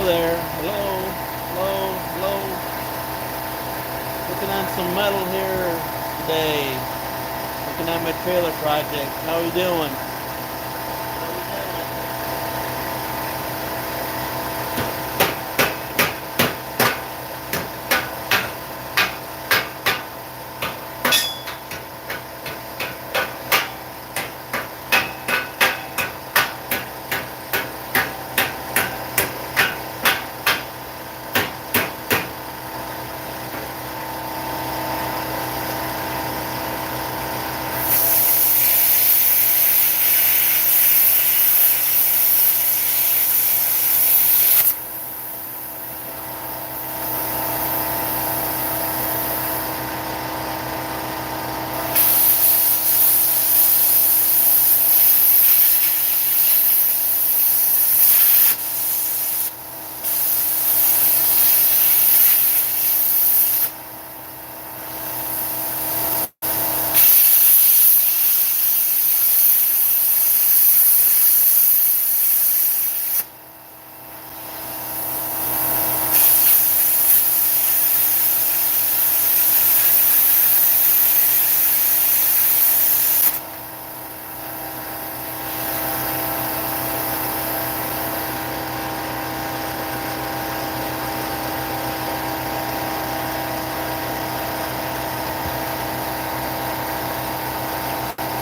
there. Hello, hello, hello. Working on some metal here today. Working on my trailer project. How are you doing?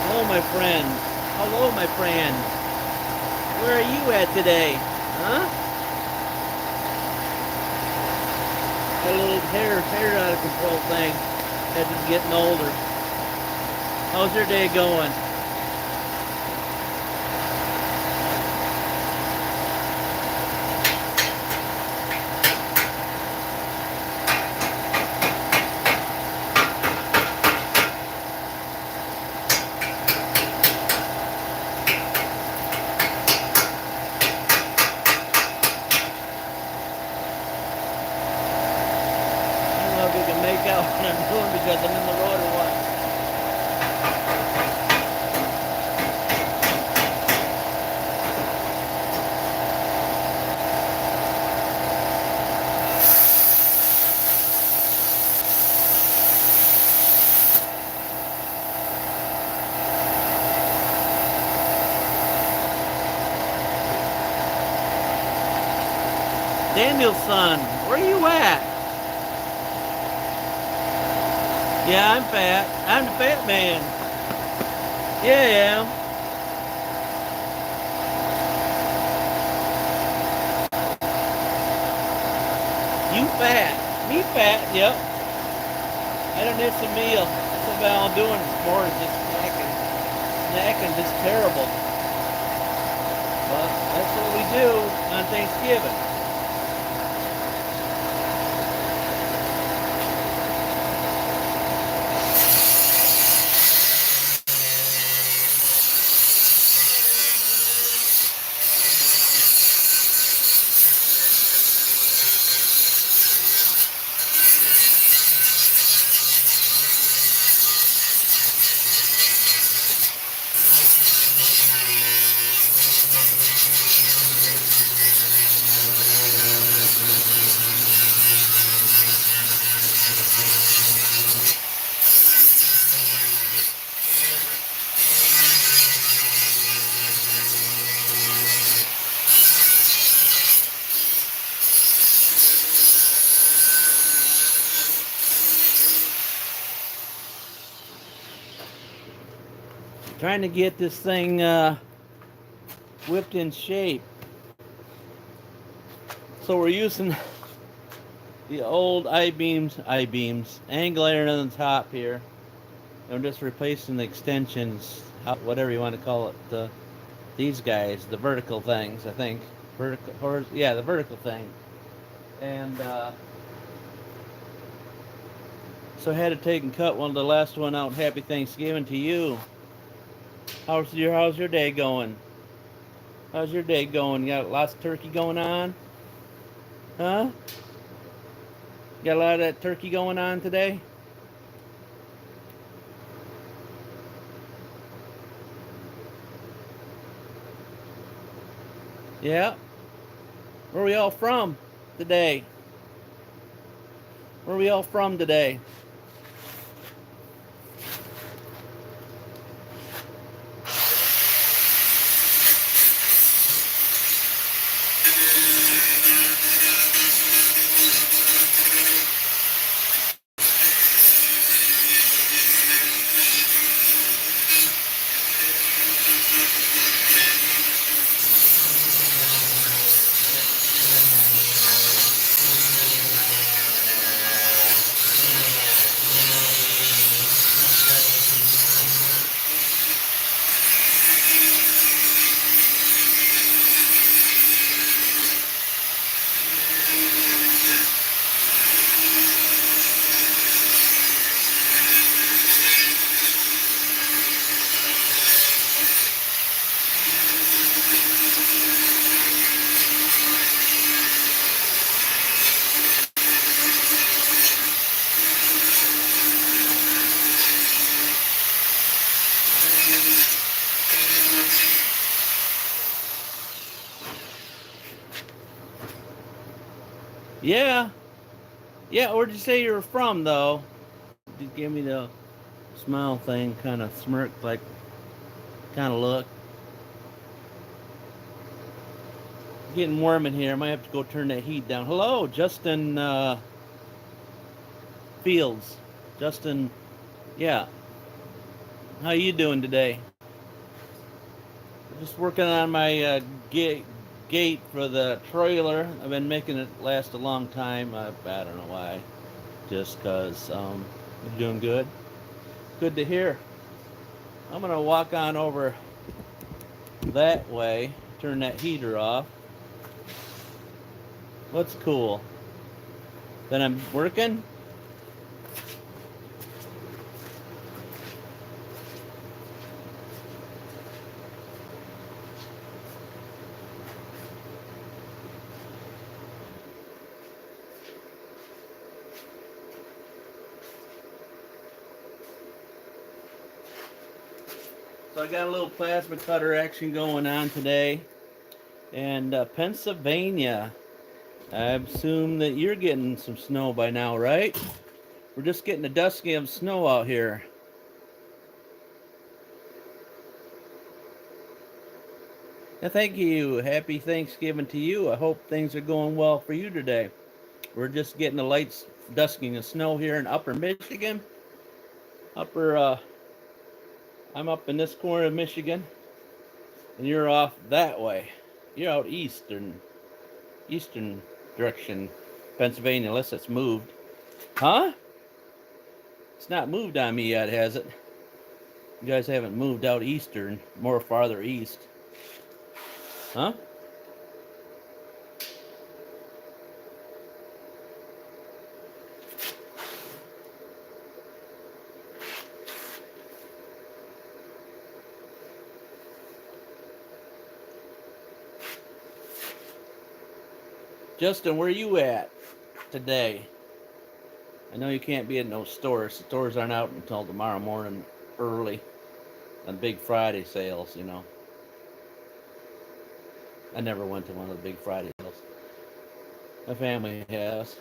Hello, my friend. Hello, my friend. Where are you at today? Huh? Got a little hair out of control thing. Had to getting older. How's your day going? Make out what I'm doing because I'm in the road or what. Daniel's son, where are you at? Yeah, I'm fat. I'm the fat man. Yeah, I am. You fat. Me fat, yep. I don't miss a meal. That's what I'm doing this morning, just snacking. Snacking, just terrible. But that's what we do on Thanksgiving. Trying to get this thing whipped in shape. So we're using the old I-beams, angle iron on the top here. I'm just replacing the extensions, whatever you want to call it. These guys, the vertical things, I think. Yeah, the vertical thing. And so I had to take and cut one of the last one out. Happy Thanksgiving to you. How's your day going? How's your day going? You got lots of turkey going on? Huh? Got a lot of that turkey going on today? Yeah. Where are we all from today? Where are we all from today? Yeah. Yeah, where'd you say you were from, though? You give me the smile thing, kind of smirk, like, kind of look. Getting warm in here. I might have to go turn that heat down. Hello, Justin Fields. Justin, yeah. How you doing today? Just working on my gate for the trailer. I've been making it last a long time. I don't know why. Just because you're doing good. Good to hear. I'm going to walk on over that way. Turn that heater off. What's cool? That I'm working? So I got a little plasma cutter action going on today. And Pennsylvania, I assume that you're getting some snow by now, right? We're just getting a dusting of snow out here. Yeah, thank you. Happy Thanksgiving to you. I hope things are going well for you today. We're just getting a light dusting of snow here in Upper Michigan. I'm up in this corner of Michigan, and you're off that way. You're out eastern direction, Pennsylvania, unless it's moved. Huh? It's not moved on me yet, has it? You guys haven't moved out eastern, more farther east. Huh? Justin, where are you at today? I know you can't be in those stores. The stores aren't out until tomorrow morning early on Big Friday sales, you know. I never went to one of the Big Friday sales. My family has.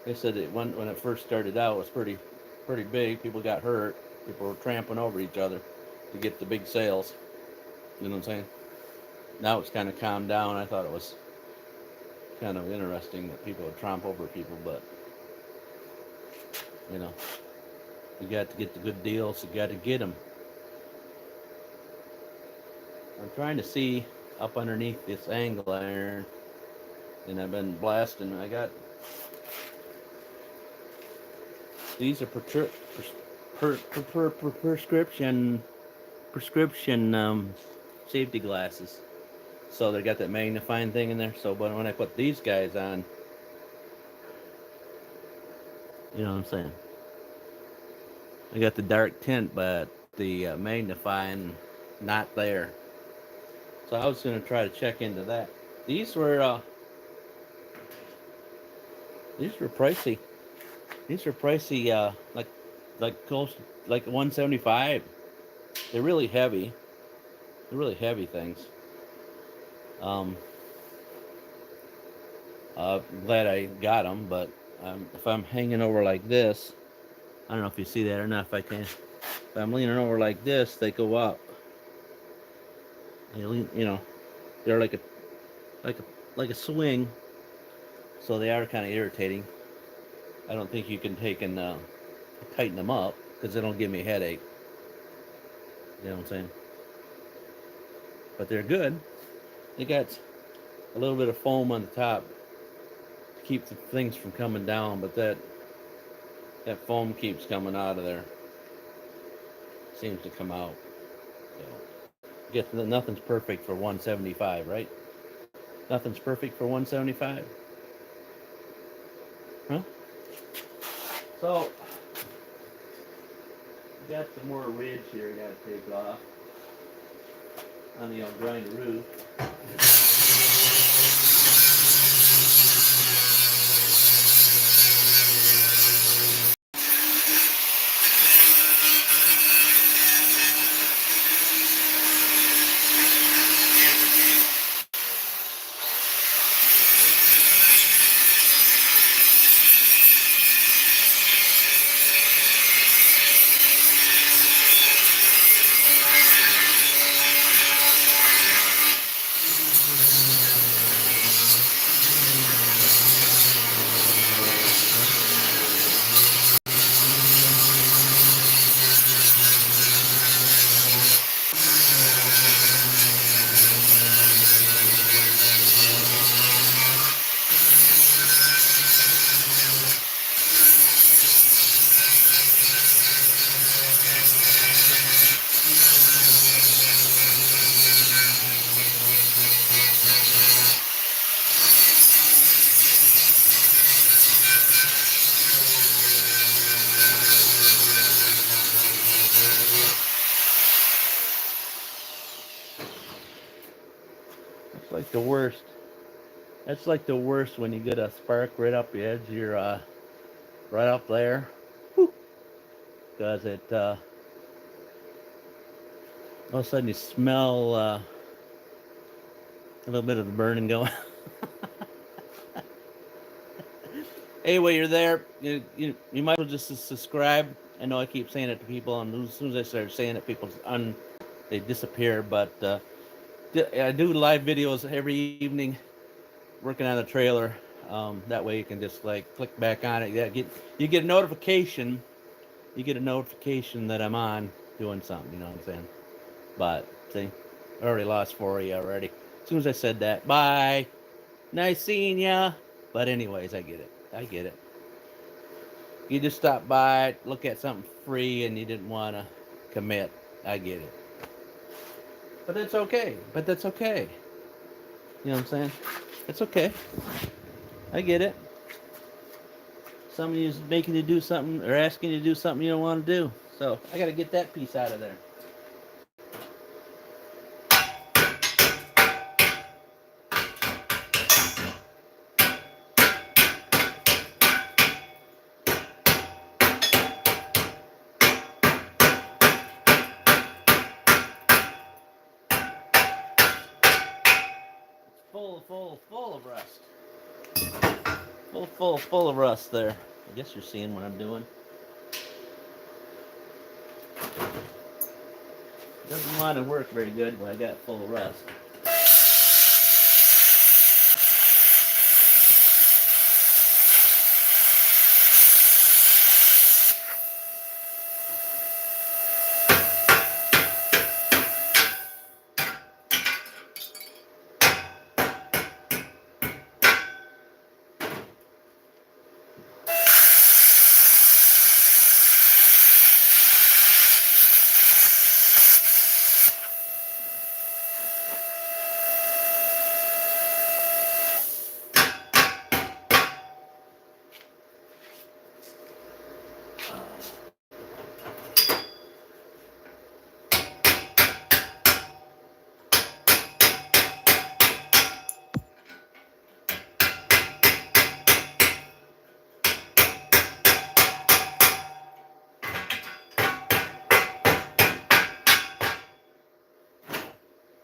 They said that when it first started out, it was pretty big. People got hurt. People were tramping over each other to get the big sales. You know what I'm saying? Now it's kind of calmed down. I thought it was kind of interesting that people would tromp over people, but you know, you got to get the good deals. You got to get them. I'm trying to see up underneath this angle iron, and I've been blasting. I got these are prescription safety glasses. So they got that magnifying thing in there. So, but when I put these guys on, you know what I'm saying? I got the dark tint, but the magnifying not there. So I was going to try to check into that. These were pricey. These were pricey, like close to, like 175. They're really heavy. They're really heavy things. I'm glad I got them, but if I'm hanging over like this, I don't know if you see that or not. If I can, if I'm leaning over like this, they go up. They lean, they're like a like a swing, so they are kind of irritating. I don't think you can take and tighten them up because they don't give me a headache. You know what I'm saying? But they're good. They got a little bit of foam on the top to keep the things from coming down, but that foam keeps coming out of there. Seems to come out. So, get nothing's perfect for 175, right? Nothing's perfect for 175, huh? So, got some more ridge here. Got to take off on the grind roof. That's like the worst. That's like the worst when you get a spark right up the edge of your, right up there. Because it, all of a sudden you smell a little bit of the burning going. Anyway, you're there. You might as well just subscribe. I know I keep saying it to people, and as soon as I start saying it, they disappear. But I do live videos every evening, working on a trailer. That way you can just like click back on it. Yeah, you get a notification. You get a notification that I'm on doing something. You know what I'm saying? But see, I already lost 4 of you already. As soon as I said that, bye. Nice seeing ya. But anyways, I get it. I get it. You just stopped by, look at something free, and you didn't want to commit. I get it. But that's okay. But that's okay. You know what I'm saying? It's okay. I get it. Some of you is making you do something or asking you to do something you don't want to do. So I got to get that piece out of there. Full of rust. Full of rust there. I guess you're seeing what I'm doing. Doesn't want to work very good when I got full of rust.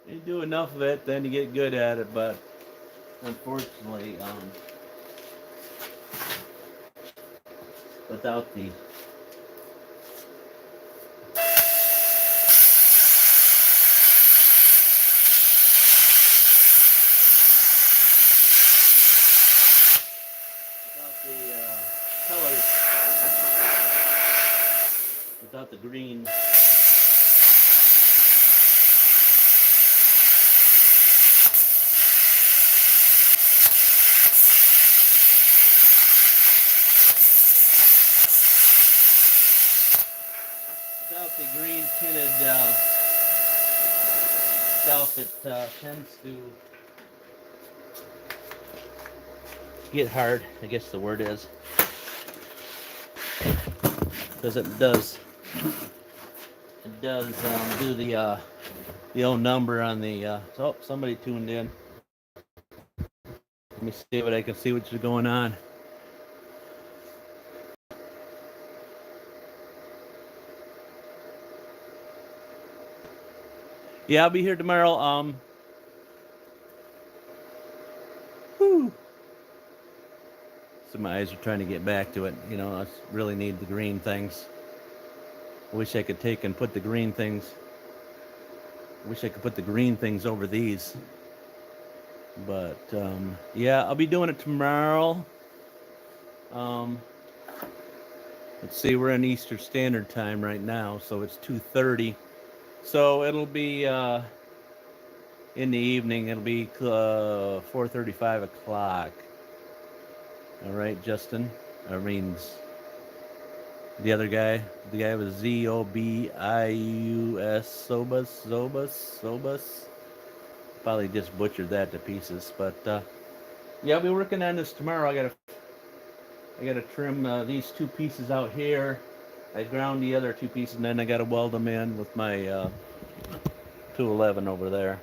You do enough of it, then you get good at it. But unfortunately, without the colors, without the green. Without the green tinted stuff, it tends to get hard, I guess the word is. Because it does do the old number on the oh, somebody tuned in. Let me see what I can see what's going on. Yeah, I'll be here tomorrow. Whew. So my eyes are trying to get back to it. You know, I really need the green things. I wish I could take and put the green things. I wish I could put the green things over these. But yeah, I'll be doing it tomorrow. Let's see, we're in Eastern Standard Time right now, so it's 2:30. So it'll be in the evening. It'll be 4:30, 5 o'clock. All right, Justin. I mean, the other guy. The guy was Zobius. Zobus. Probably just butchered that to pieces. But yeah, I'll be working on this tomorrow. I gotta trim these two pieces out here. I ground the other two pieces, and then I gotta weld them in with my 211 over there.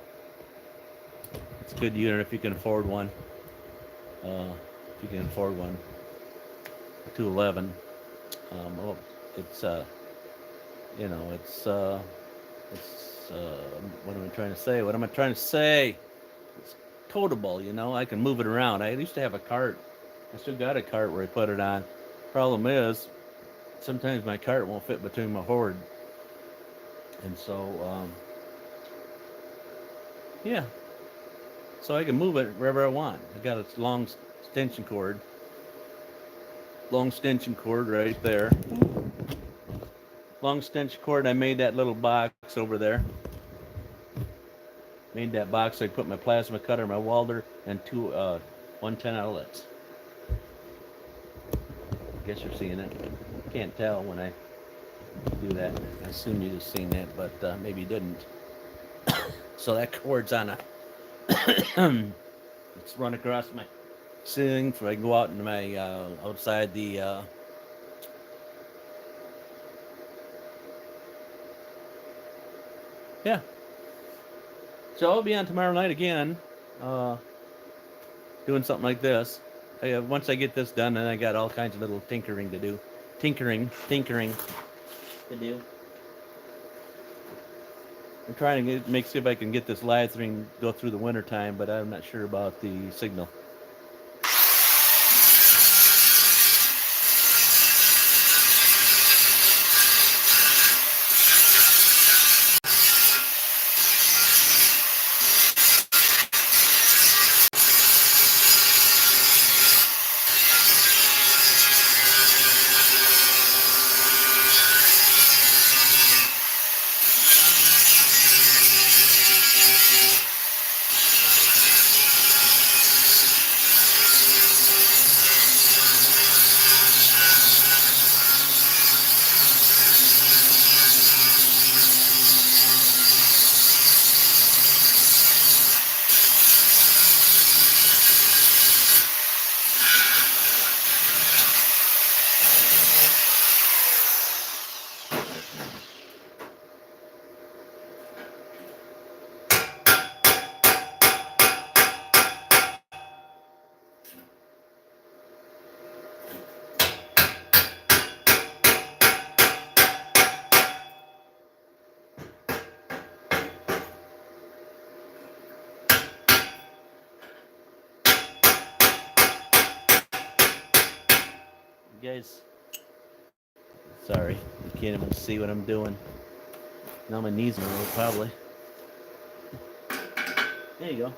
It's a good unit if you can afford one. If you can afford one. 211. Oh, it's you know, it's what am I trying to say? What am I trying to say? It's toteable, you know. I can move it around. I used to have a cart. I still got a cart where I put it on. Problem is, sometimes my cart won't fit between my hoard, and so yeah. So I can move it wherever I want. I got a long extension cord. Long extension cord right there. Long extension cord. I made that little box over there. Made that box. So I put my plasma cutter, my welder, and two 110 outlets. I guess you're seeing it. Can't tell when I do that. I assume you just seen that, but maybe you didn't. So that cord's on a. It's run across my ceiling so I can go out into my outside the yeah. So I'll be on tomorrow night again, doing something like this. Once I get this done, then I got all kinds of little tinkering to do. Tinkering to do. I'm trying to see if I can get this live stream go through the winter time, but I'm not sure about the signal. Guys, Sorry, you can't even see what I'm doing. Now my knees are probably. There you go.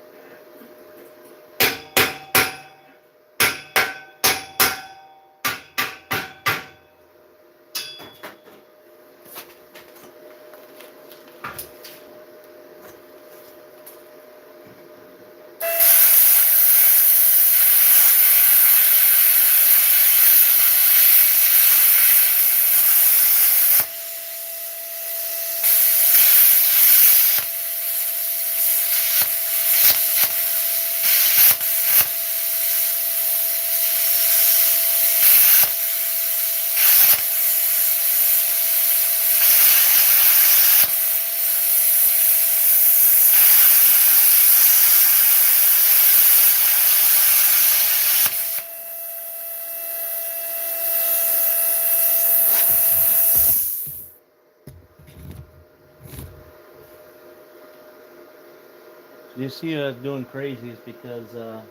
You see us doing crazy is because at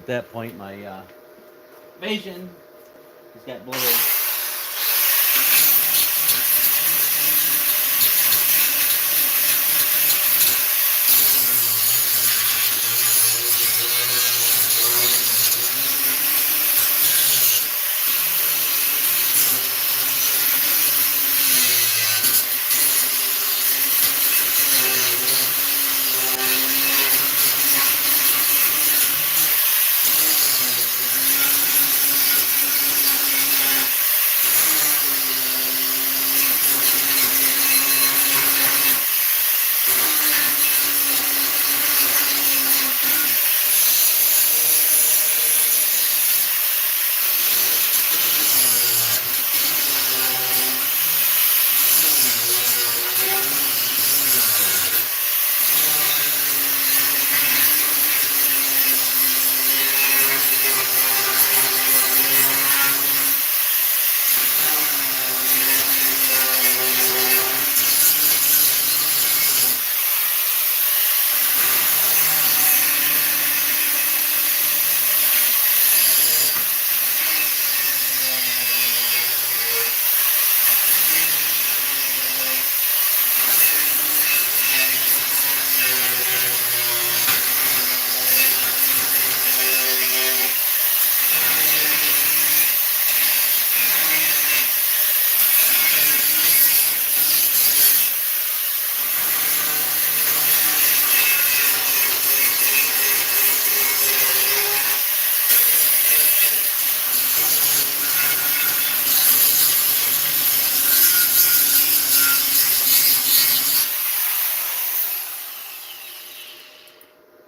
that point my vision has got blurry.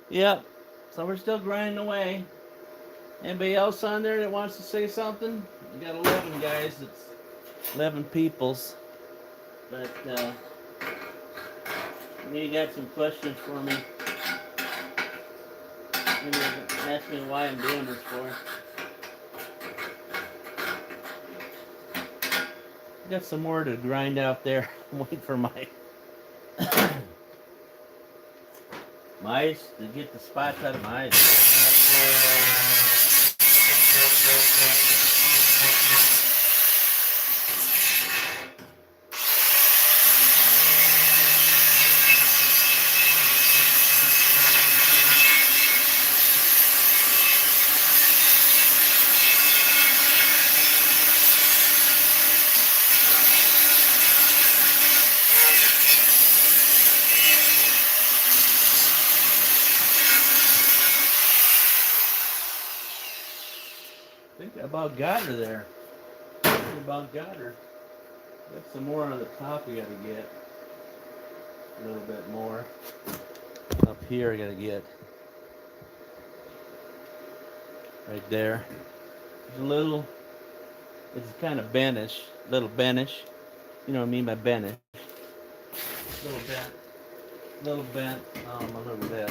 Yep. So we're still grinding away. Anybody else on there that wants to say something? We got 11 guys. It's 11 peoples. But you got some questions for me. Maybe ask me why I'm doing this for. Got some more to grind out there. I'm waiting for my my eyes to get the spots out of my eyes. I think I about got her there. I think I about got her. Got some more on the top we gotta get. A little bit more. Up here I gotta get. Right there. There's a little, it's kind of bentish. Little bentish. You know what I mean by bentish. Little bent. Little bent a little bit.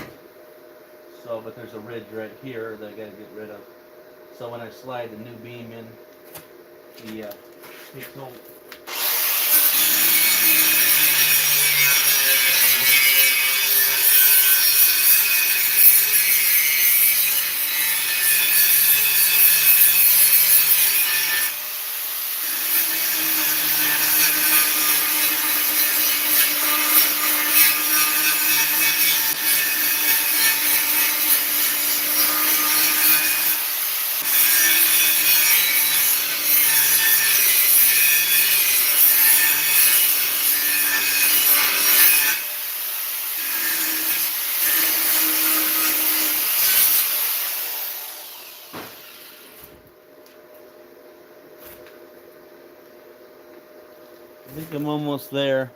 So, but there's a ridge right here that I gotta get rid of. So when I slide the new beam in, the takes hold. I'm almost there.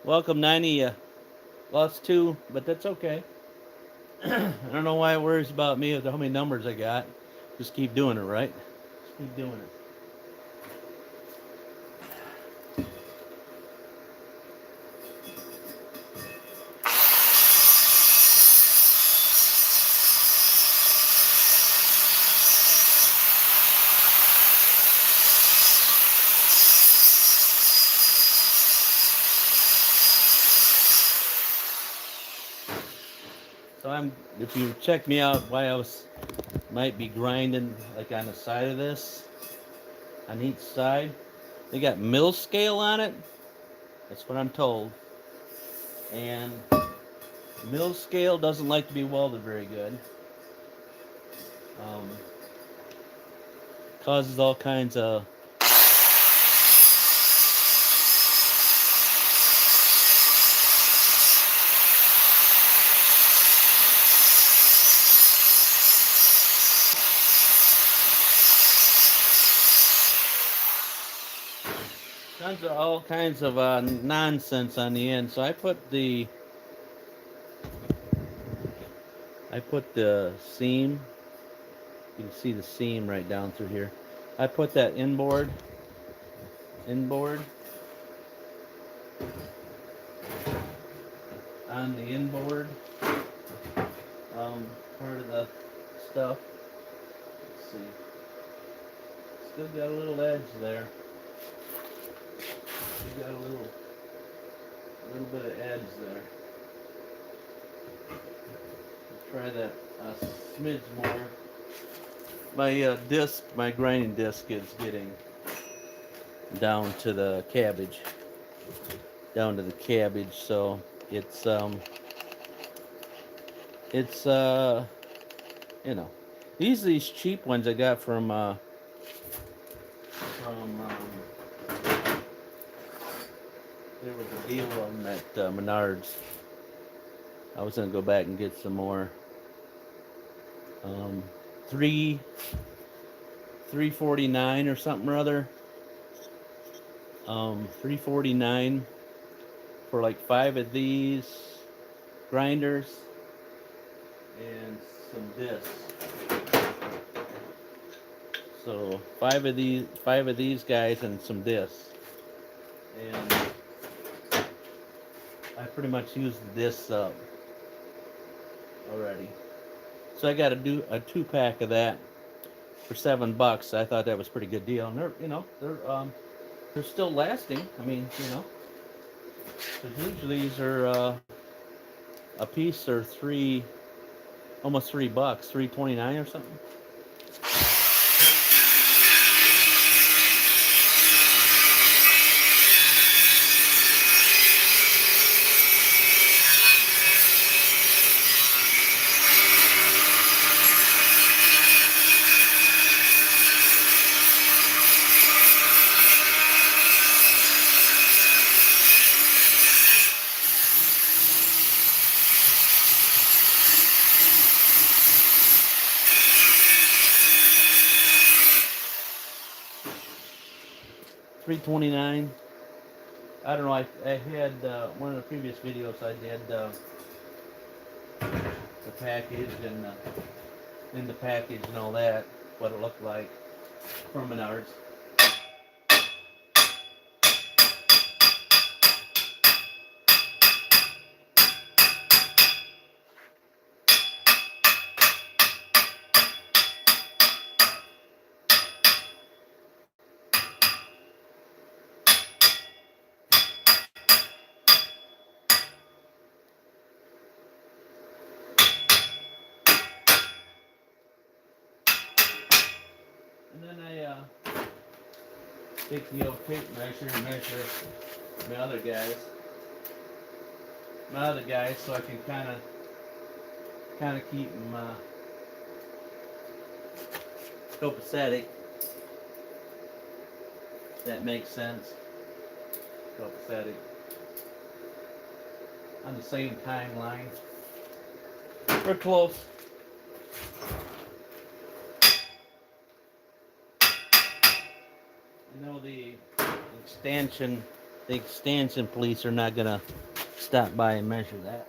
Welcome, 90. Lost 2, but that's okay. I don't know why it worries about me with how many numbers I got. Just keep doing it, right? Just keep doing it. So if you check me out, why I might be grinding like on the side of this, on each side. They got mill scale on it. That's what I'm told. And mill scale doesn't like to be welded very good. Causes all kinds of all kinds of nonsense on the end. So I put the seam. You can see the seam right down through here. I put that inboard on the inboard part of the stuff. Let's see. Still got a little edge there. Still got a little bit of edge there. Try that a smidge more. My grinding disc is getting down to the cabbage. So it's you know, these cheap ones I got from there was a deal on them at Menards. I was gonna go back and get some more. $3.49 or something or other. $3.49 for like 5 of these grinders and some discs. So 5 of these guys and some discs. And I pretty much used the discs up already. So I got to do a 2-pack of that for $7. I thought that was a pretty good deal, and they're still lasting. I mean, because usually these are a piece are almost $3, $3.29 or something. $3.29. I don't know. I had one of the previous videos. I did the package and in the package and all that. What it looked like from Menards. And then I take the old tape measure and measure my other guys, so I can kind of keep them copacetic. If that makes sense. Copacetic. On the same timeline. We're close. You know, the extension police are not gonna stop by and measure that.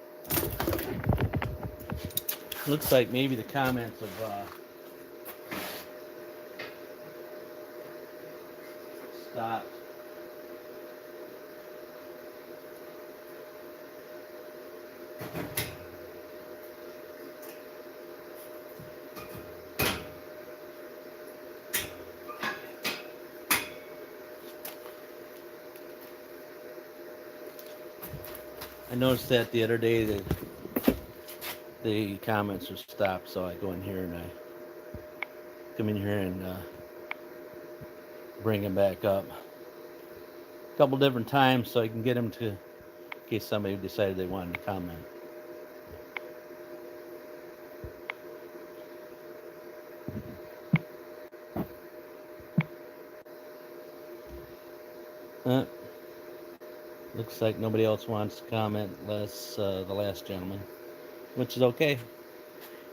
Looks like maybe the comments have stopped. I noticed that the other day that the comments were stopped, so I go in here and I come in here and bring them back up a couple different times so I can get them to, in case somebody decided they wanted to comment. Looks like nobody else wants to comment unless the last gentleman, which is okay.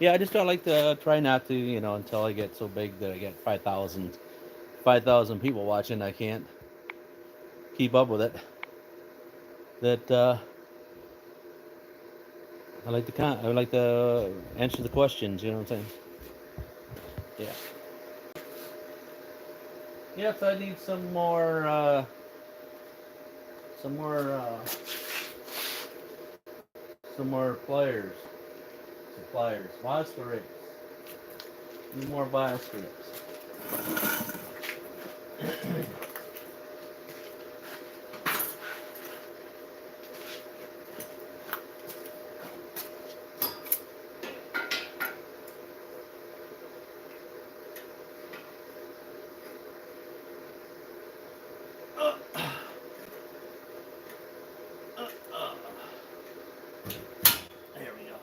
Yeah, I just don't like to try not to, until I get so big that I get 5,000 people watching. I can't keep up with it. That I would like to answer the questions. You know what I'm saying? Yeah. Yes, I need some more suppliers. Bias strips. Need more bias strips. There we go.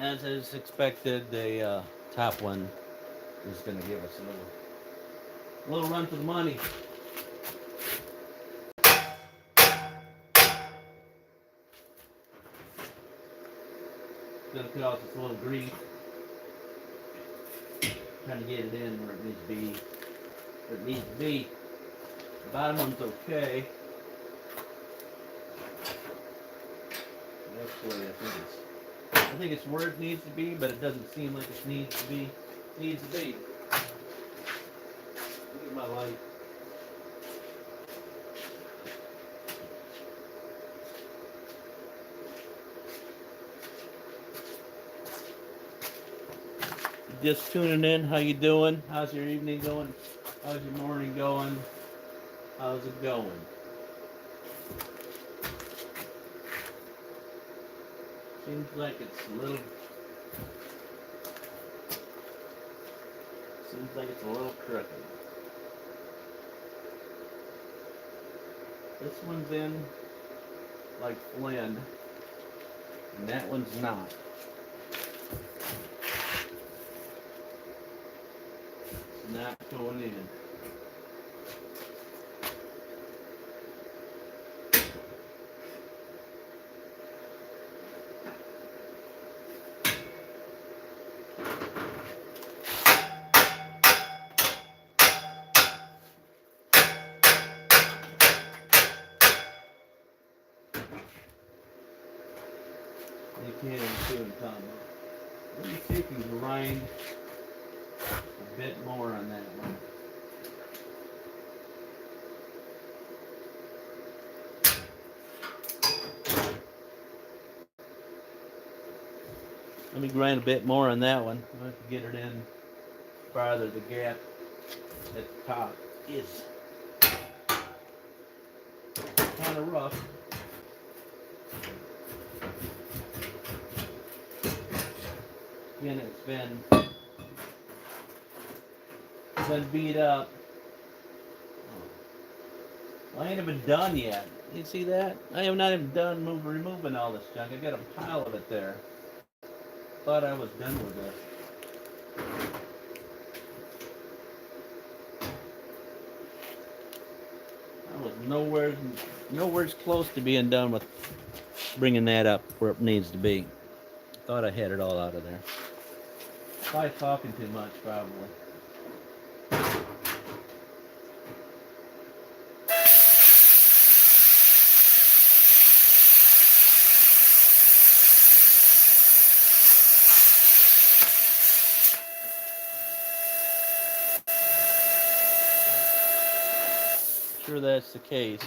As is expected, the top one is going to give us a little run for the money. Going to cut off this little grease. Trying to get it in where it needs to be. The bottom one's okay. Actually, I think it's where it needs to be, but it doesn't seem like it needs to be. Look at my light. Just tuning in, how you doing? How's your evening going? How's your morning going? How's it going? Seems like it's a little crooked. This one's in like Flynn, and that one's not. It's not going in. You can't even see what I'm talking about. Let me see if you can grind a bit more on that one. Let me grind a bit more on that one. I have to get it in farther. The gap at the top is kind of rough. Again, it's been beat up. I ain't even done yet. You see that? I am not even done removing all this junk. I got a pile of it there. Thought I was done with this. I was nowhere close to being done with bringing that up where it needs to be. Thought I had it all out of there. Probably talking too much, probably. Sure that's the case.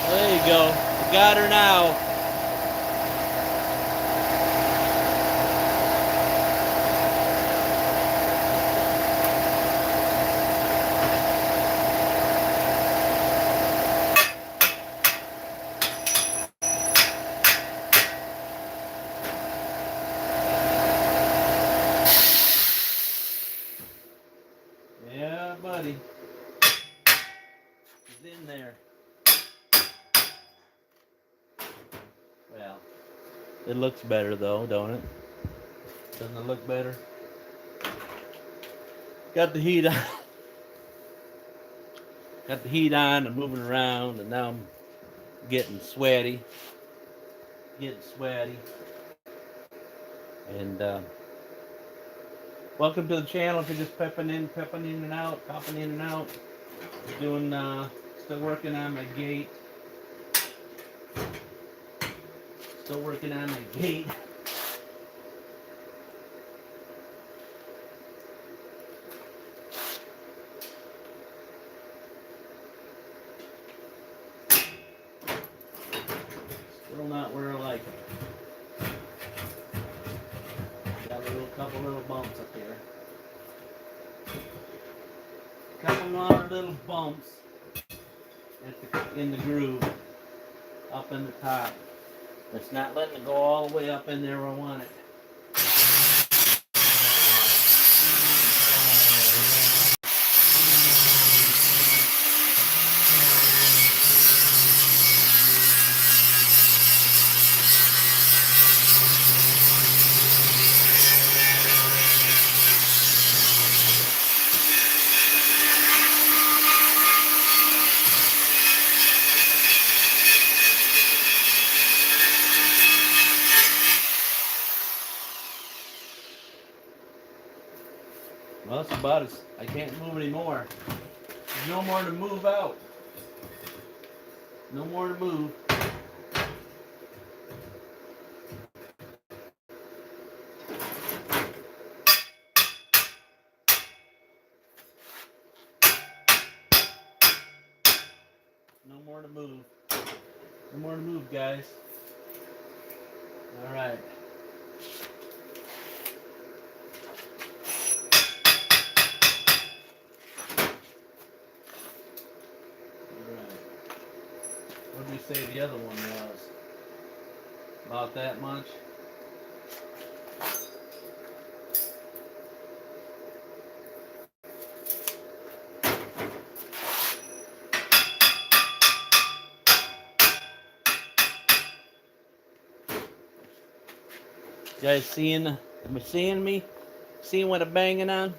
There you go. I got her now. Yeah, buddy. He's in there. Well, it looks better though, don't it? Doesn't it look better? Got the heat on. Got the heat on and moving around, and now I'm getting sweaty. And welcome to the channel. If you're just popping in and out. Doing, still working on my gate. Still working on my gate. Still not where I like it. Got a couple little bumps up here. Couple more little bumps in the groove up in the top. It's not letting it go all the way up in there where I want it. Well, that's about it. I can't move anymore. There's no more to move out. No more to move. No more to move. No more to move, guys. All right. What did we say the other one was? About that much? You guys seeing? Am I seeing me? Seeing what I'm banging on?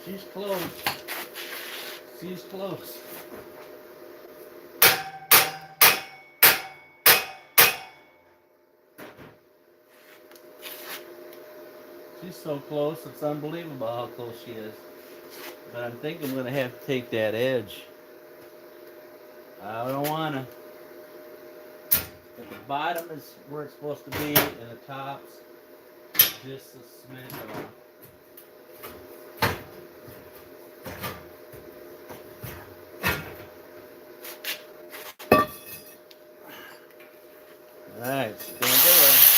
She's close. She's close. She's so close, it's unbelievable how close she is. But I'm thinking I'm going to have to take that edge. I don't want to. But the bottom is where it's supposed to be, and the top's just a smidge off. Alright, it's going to do it.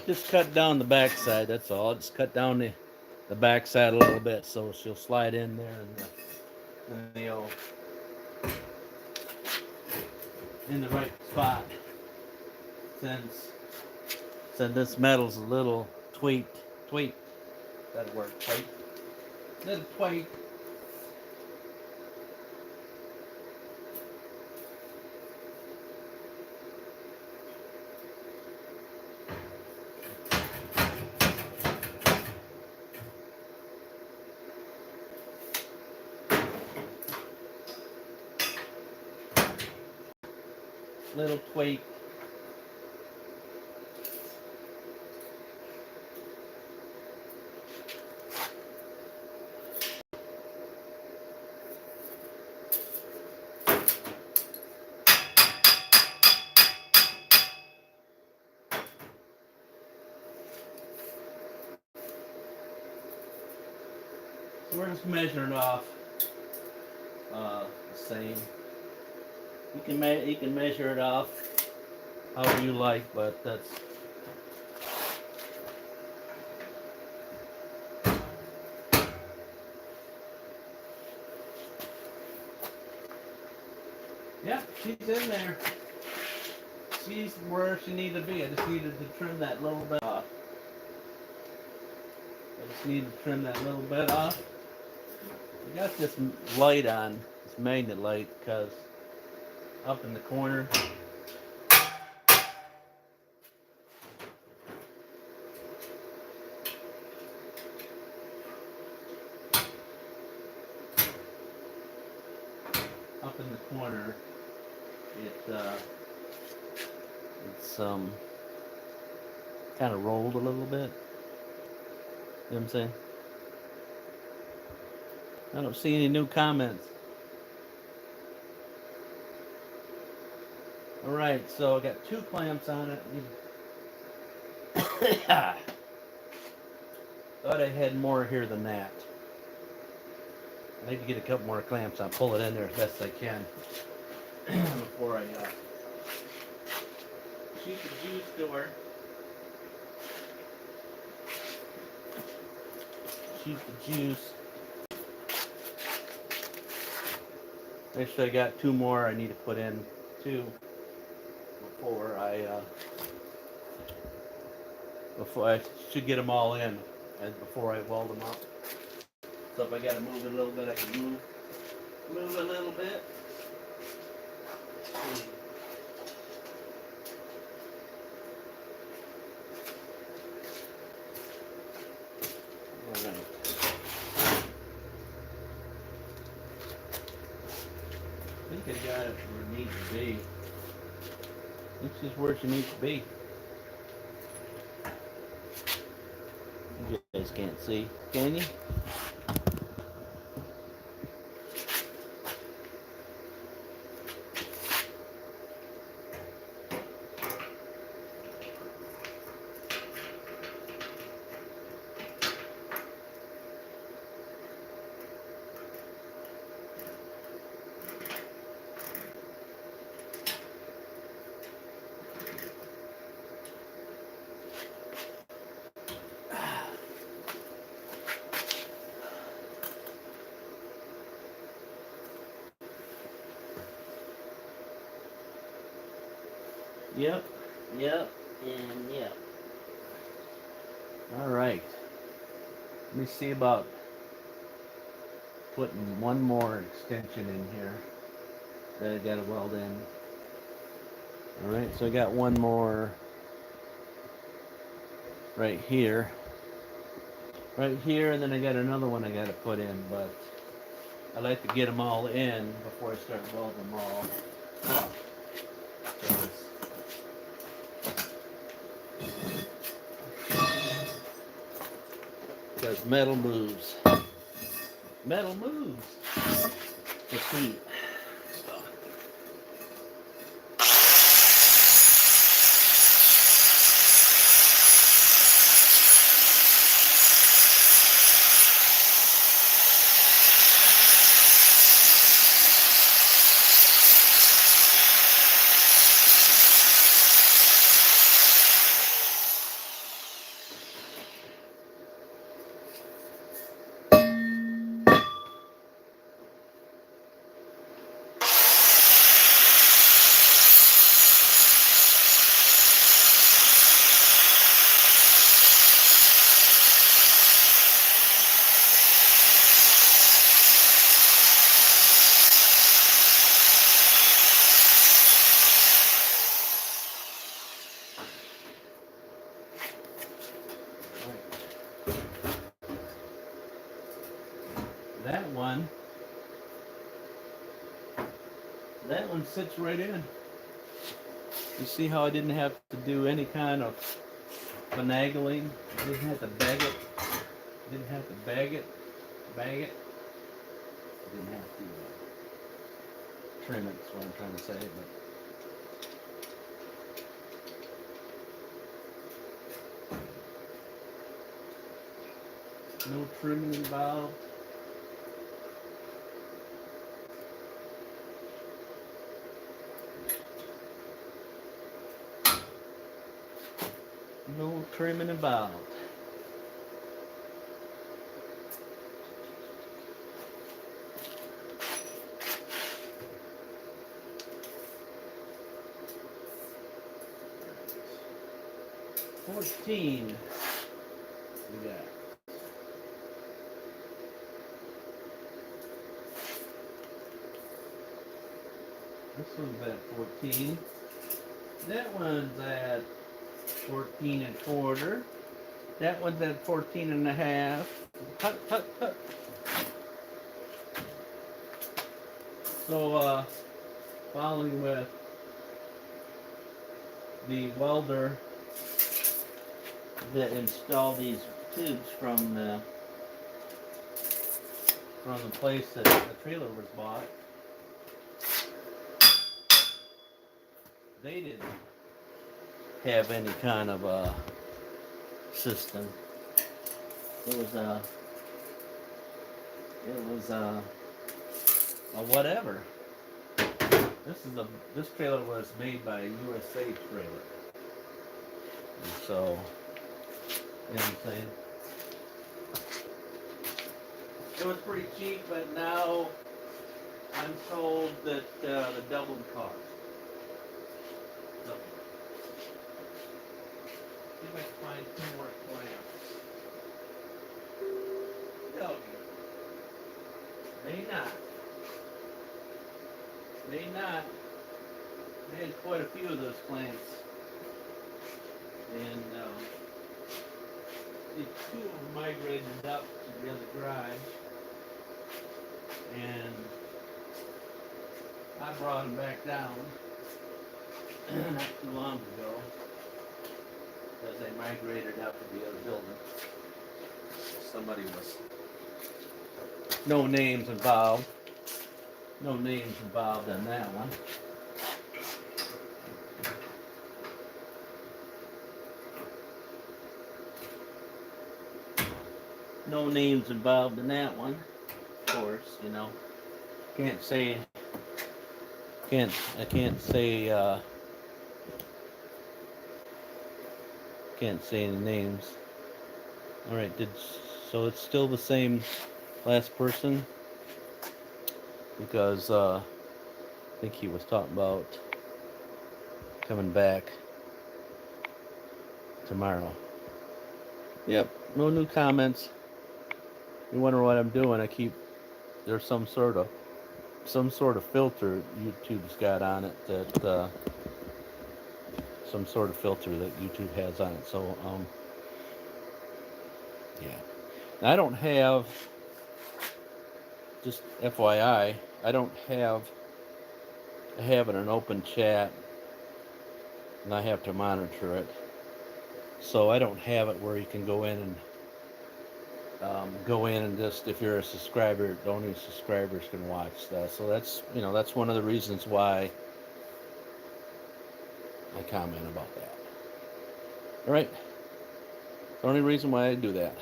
Just cut down the backside, that's all. Just cut down the backside a little bit so she'll slide in there in the right spot. Since this metal's a little tweaked, that'll work, little tweak. Little tweak. We're just measuring off the same. You can measure it off however you like, but that's yeah, she's in there. She's where she needed to be. I just needed to trim that little bit off. I just need to trim that little bit off. I got this light on, this magnet light, because up in the corner, it's kind of rolled a little bit. You know what I'm saying? I don't see any new comments. Alright, so I got 2 clamps on it. Thought I had more here than that. I need to get a couple more clamps. I'll pull it in there as best I can before I shoot the juice to her. Shoot the juice. Actually, I got 2 more I need to put in too before I should get them all in and before I weld them up. So if I got to move it a little bit, I can move a little bit. I think I got it where it needs to be. This is where she needs to be. You guys can't see, can you? Yep, yep, and yep. All right. Let me see about putting one more extension in here that I got to weld in. All right, so I got one more right here, and then I got another one I got to put in, but I like to get them all in before I start welding them all up. Because metal moves. Metal moves. With heat. That one sits right in. You see how I didn't have to do any kind of finagling? I didn't have to bag it. Didn't have to bag it. Bag it. I didn't have to trim it, that's what I'm trying to say. But no trimming involved. No trimming involved. $14 we got. This one's at 14. That one's at 14 and quarter. That one's at 14 and a half. Hut, hut, hut. So, following with the welder that installed these tubes from the place that the trailer was bought, they didn't have any kind of a system. It was a whatever. This trailer was made by a USA trailer. And so, you know what I'm saying? It was pretty cheap, but now I'm told that the double the cost. Double. See if I can find 2 more clamps. No. May not. May not. I had quite a few of those clamps. And the 2 of them migrated up to the other garage. And I brought them back down not too long ago because they migrated up to the other building. Somebody was... No names involved. No names involved on that one. No names involved in that one. Of course, you know. Can't say any names. All right, so it's still the same last person because I think he was talking about coming back tomorrow. Yep, no new comments. You wonder what I'm doing? There's some sort of filter YouTube's got on it that some sort of filter that YouTube has on it. So yeah. I don't have, just FYI, I have an open chat and I have to monitor it. So I don't have it where you can go in and just, if you're a subscriber, only subscribers can watch that. So that's one of the reasons why I comment about that. All right. The only reason why I do that.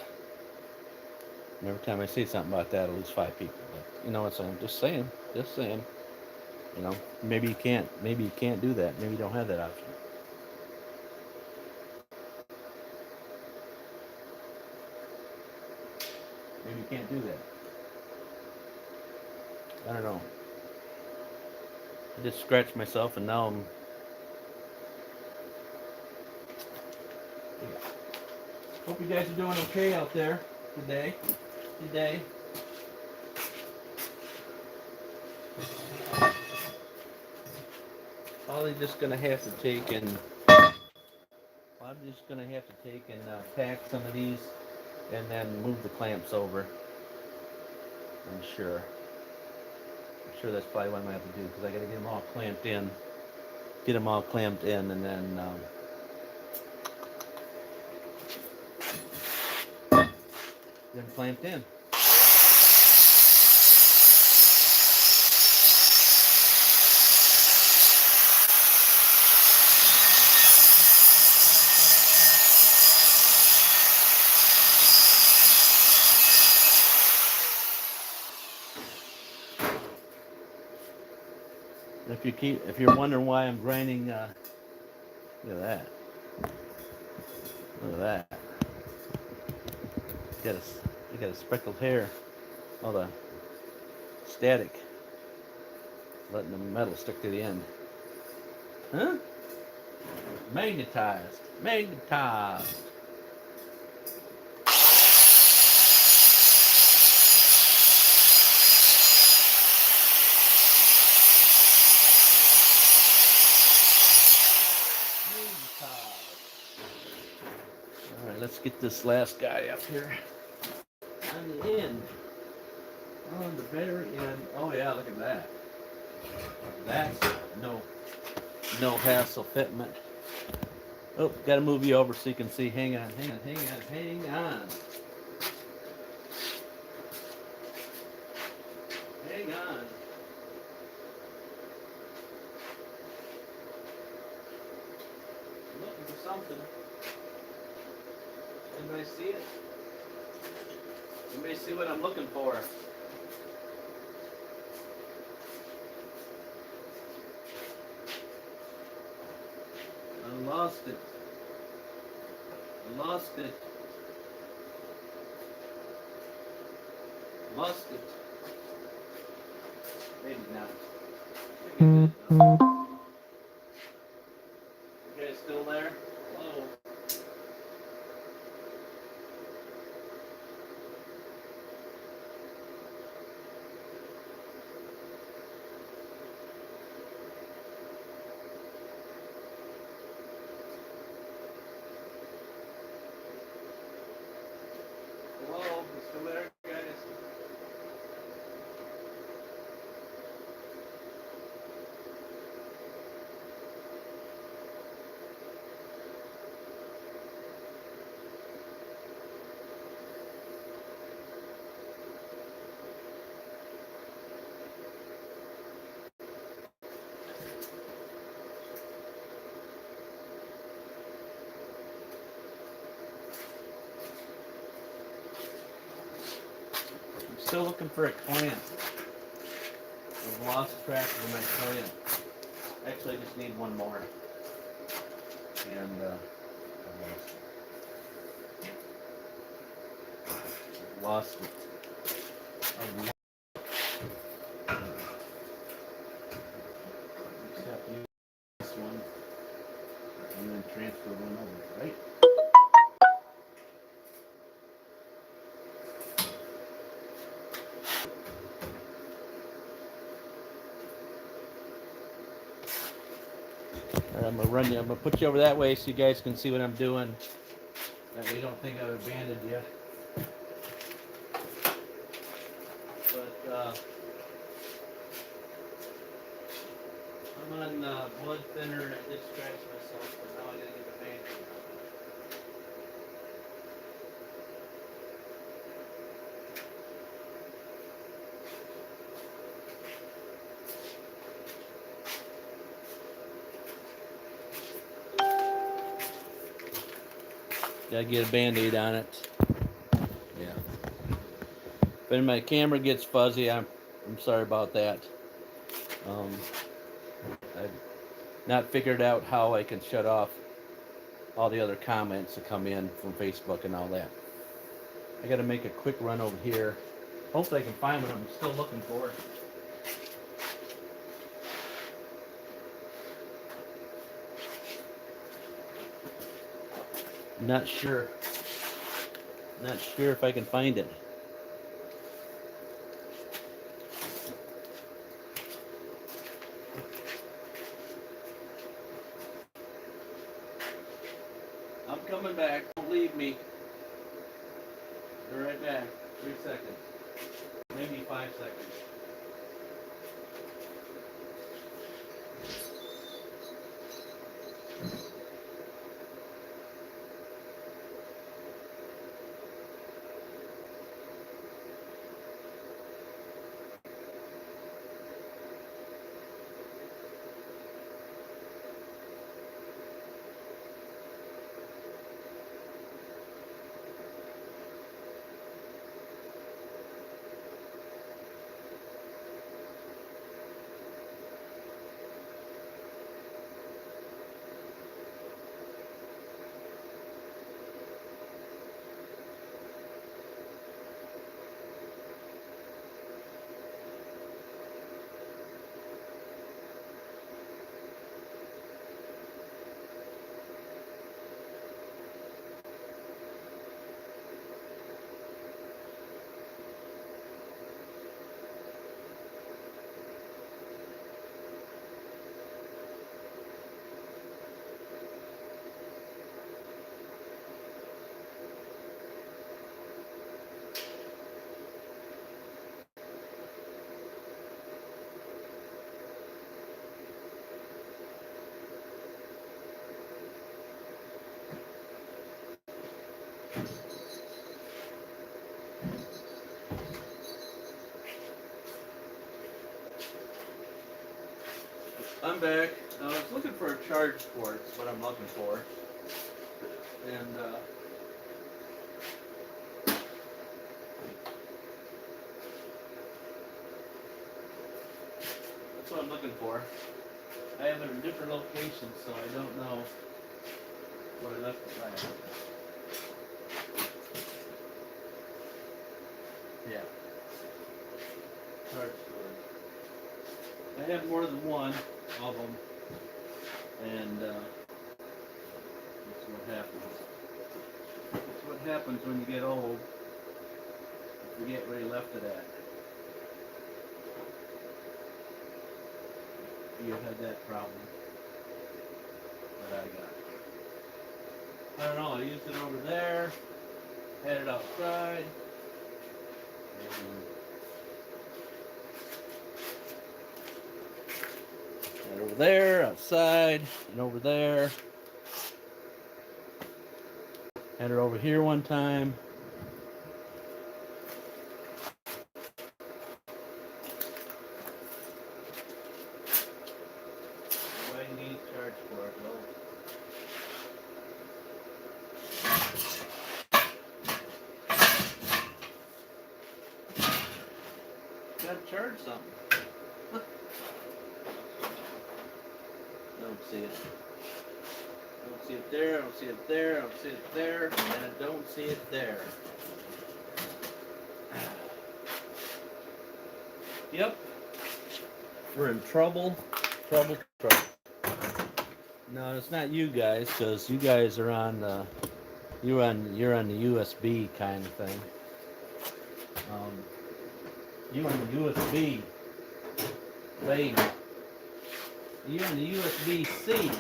And every time I say something about that, at least 5 people. But you know what I'm saying? Just saying. Maybe you can't do that. Maybe you don't have that option. Maybe you can't do that. I don't know. I just scratched myself and now I'm... Hope you guys are doing okay out there today. Probably just going to have to take and... tack some of these and then move the clamps over. I'm sure that's probably what I'm going to have to do, because I got to get them all clamped in. And then clamped in. If you're wondering why I'm grinding, look at that. Look at that. You got a speckled hair. All the static, letting the metal stick to the end. Huh? Magnetized. Alright, let's get this last guy up here. On the end. On the very end. Oh yeah, look at that. That's no hassle fitment. Oh, gotta move you over so you can see. Hang on. Hang on. Looking for something. Anybody see it? Anybody see what I'm looking for? I lost it. Maybe not. You guys still there? Hello. Hello, you still there, guys? Still looking for a clamp. I've lost track of my clamp. Actually, I just need one more. And I've lost it. Except this one. I'm gonna put you over that way so you guys can see what I'm doing. That we don't think I've abandoned you. But I'm on blood thinner and I just scratched myself, but now I gotta get a Band-Aid. Gotta get a Band-Aid on it. Yeah. But my camera gets fuzzy, I'm sorry about that. I've not figured out how I can shut off all the other comments that come in from Facebook and all that. I gotta make a quick run over here. Hopefully I can find what I'm still looking for. Not sure. Not sure if I can find it. I'm coming back. Don't leave me. Be right back. 3 seconds. Maybe 5 seconds. I'm back. I was looking for a charge port. That's what I'm looking for. And that's what I'm looking for. I have it in different locations, so I don't know where I left it last. Yeah. Charge port. I have more than one of them, and that's what happens. That's what happens when you get old. You forget where you left it at. You had that problem that I got. I don't know, I used it over there, had it outside, and over there, outside, and over there. Had her over here one time. I need charge for it, though. Gotta charge something. Don't see it. Don't see it there, I don't see it there, I don't see it there, and I don't see it there. Yep. We're in trouble. Trouble. No, it's not you guys, because you guys are on the you're on the USB kind of thing. You on the USB lane. You're on the USB-C.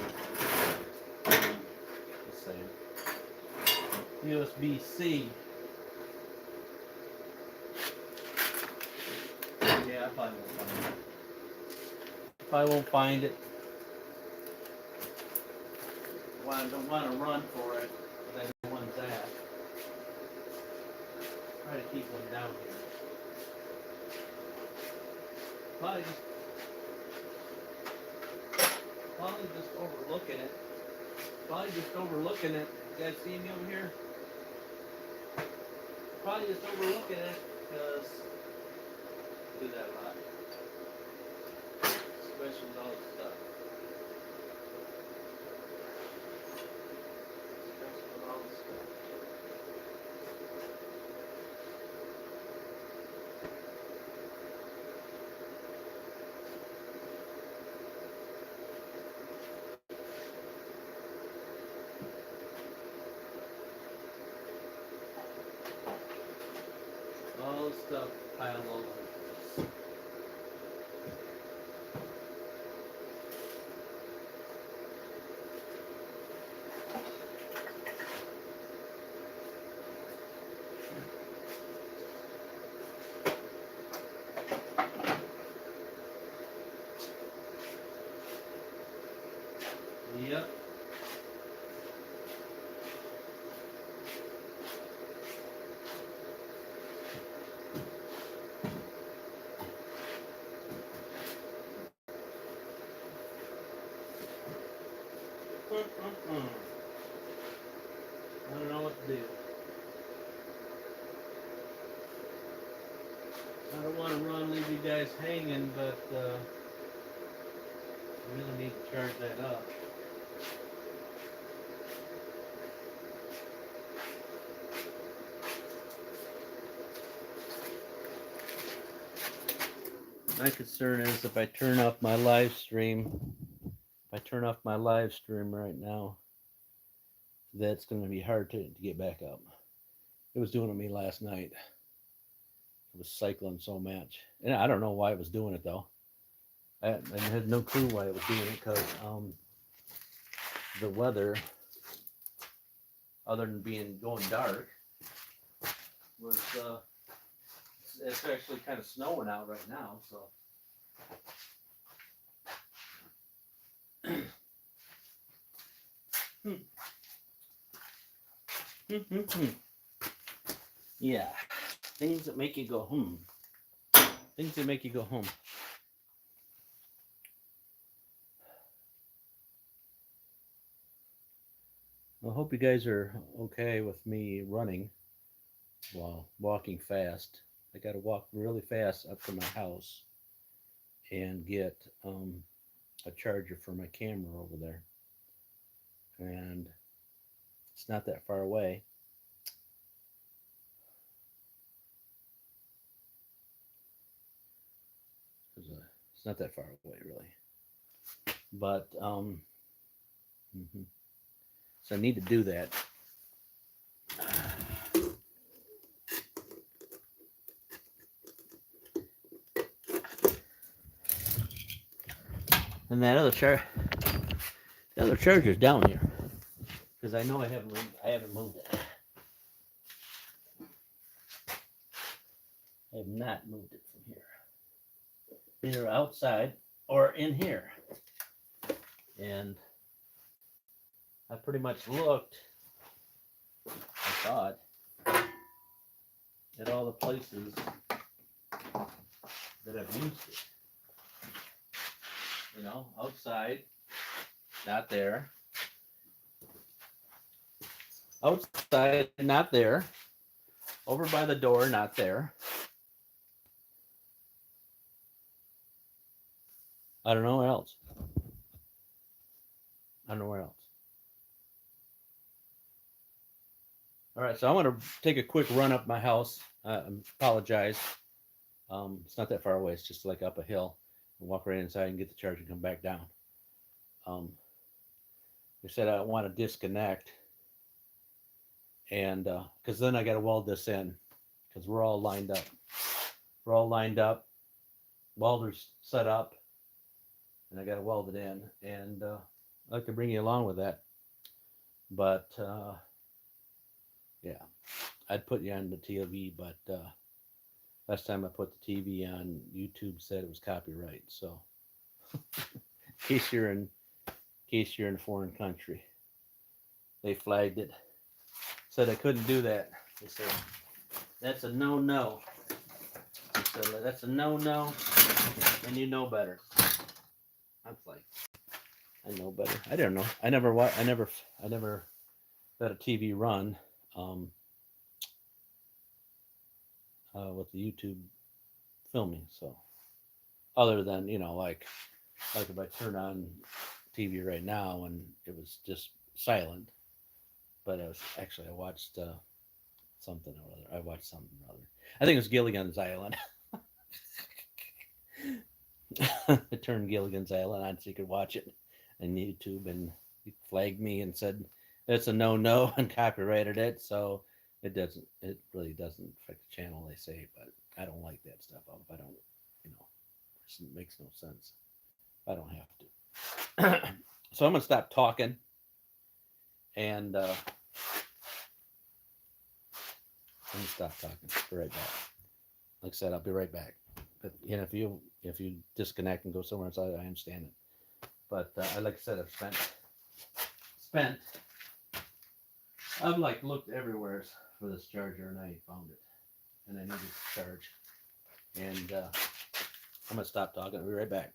USB-C. Yeah, I probably won't find it. Probably won't find it. I don't want to run for it, but I know one's at. Try to keep one down here. Probably just overlooking it. Probably just overlooking it. You guys see me over here? Probably just overlooking it because I do that a lot. Especially with all this stuff. Especially with all this stuff. All this stuff piled all over the place. Yep. I don't know what to do. I don't want to run, leave you guys hanging, but I really need to charge that up. My concern is if I turn off my live stream, right now, that's going to be hard to get back up. It was doing it to me last night. It was cycling so much. And I don't know why it was doing it, though. I had no clue why it was doing it because the weather, other than being going dark, was it's actually kind of snowing out right now, so. Yeah, things that make you go Things that make you go home. I hope you guys are okay with me running while walking fast. I got to walk really fast up to my house and get a charger for my camera over there. And it's not that far away. It's not that far away, really. But so I need to do that. And that other charger's down here because I know I haven't moved it. I have not moved it from here, either outside or in here. And I pretty much looked, I thought, at all the places that I've used it. You know, outside, not there. Outside, not there. Over by the door, not there. I don't know where else. All right, so I want to take a quick run up my house. I apologize. It's not that far away. It's just like up a hill. And walk right inside and get the charger and come back down. They said I want to disconnect, and because then I got to weld this in because we're all lined up. Welders set up, and I got to weld it in. And I'd like to bring you along with that, but Yeah, I'd put you on the TV, but last time I put the TV on, YouTube said it was copyright. So, in case you're in a foreign country, they flagged it. Said I couldn't do that. They said that's a no-no. They said that's a no-no, and you know better. I was like, I know better. I don't know. I never let a TV run with the YouTube filming. So, other than like if I turn on TV right now and it was just silent, but I watched something or other. I watched something or other. I think it was Gilligan's Island. I turned Gilligan's Island on so you could watch it on YouTube, and he flagged me and said it's a no-no and copyrighted it. So it doesn't. It really doesn't affect the channel, they say, but I don't like that stuff. I don't. You know, it makes no sense. I don't have to. So I'm gonna stop talking, and I'm gonna stop talking. Be right back. Like I said, I'll be right back. But if you disconnect and go somewhere else, I understand it. But like I said, spent. I've like looked everywhere for this charger, and I ain't found it. And I need it to charge. And I'm gonna stop talking. I'll be right back.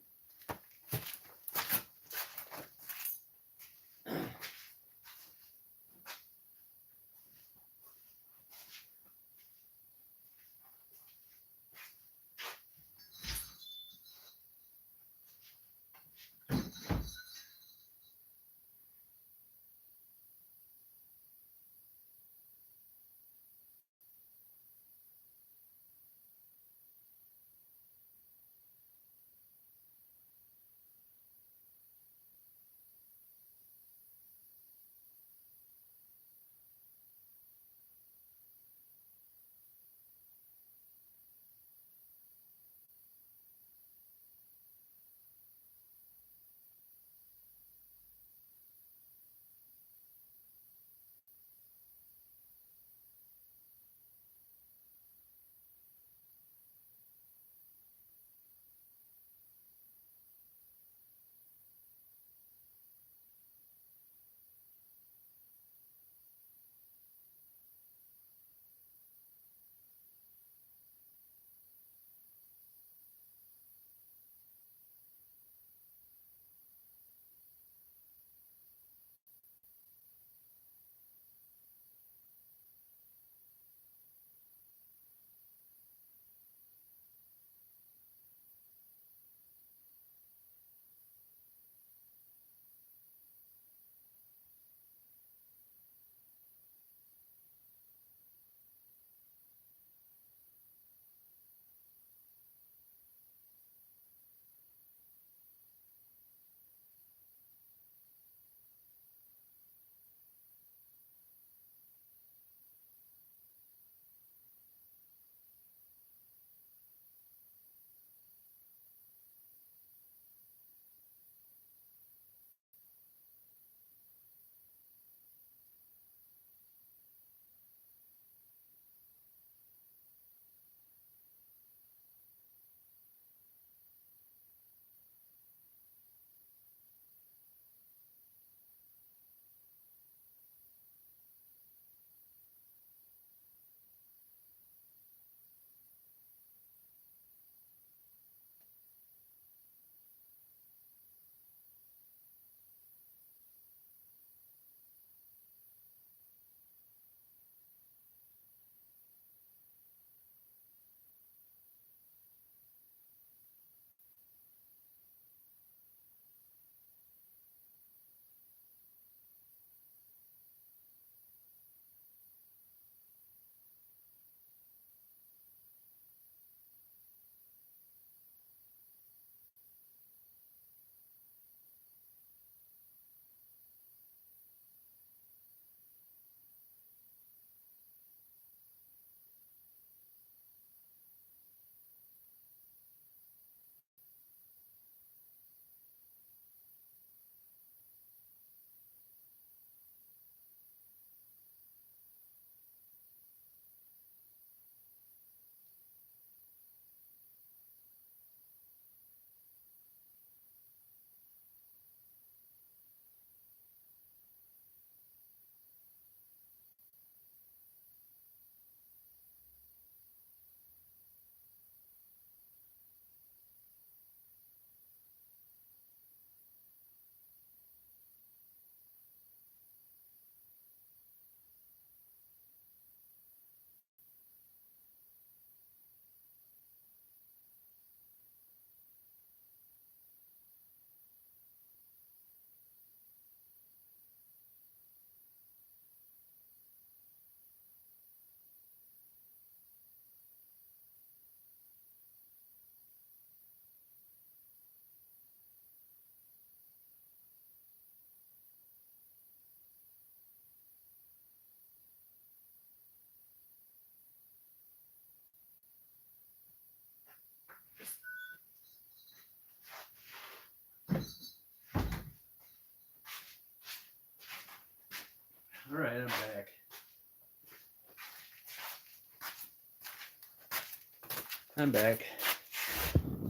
I'm back.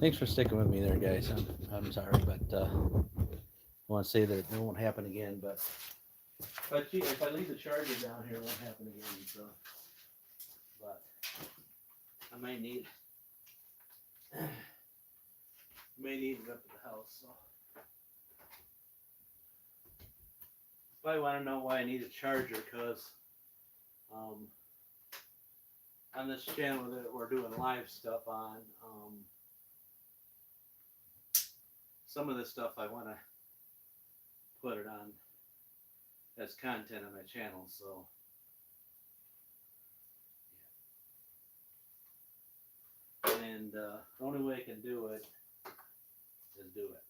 Thanks for sticking with me there, guys. I'm sorry, but I want to say that it won't happen again. But gee, if I leave the charger down here, it won't happen again. So, but I might need it up at the house. So, if I want to know why I need a charger, because on this channel that we're doing live stuff on, some of the stuff I want to put it on as content on my channel, so and the only way I can do it is do it.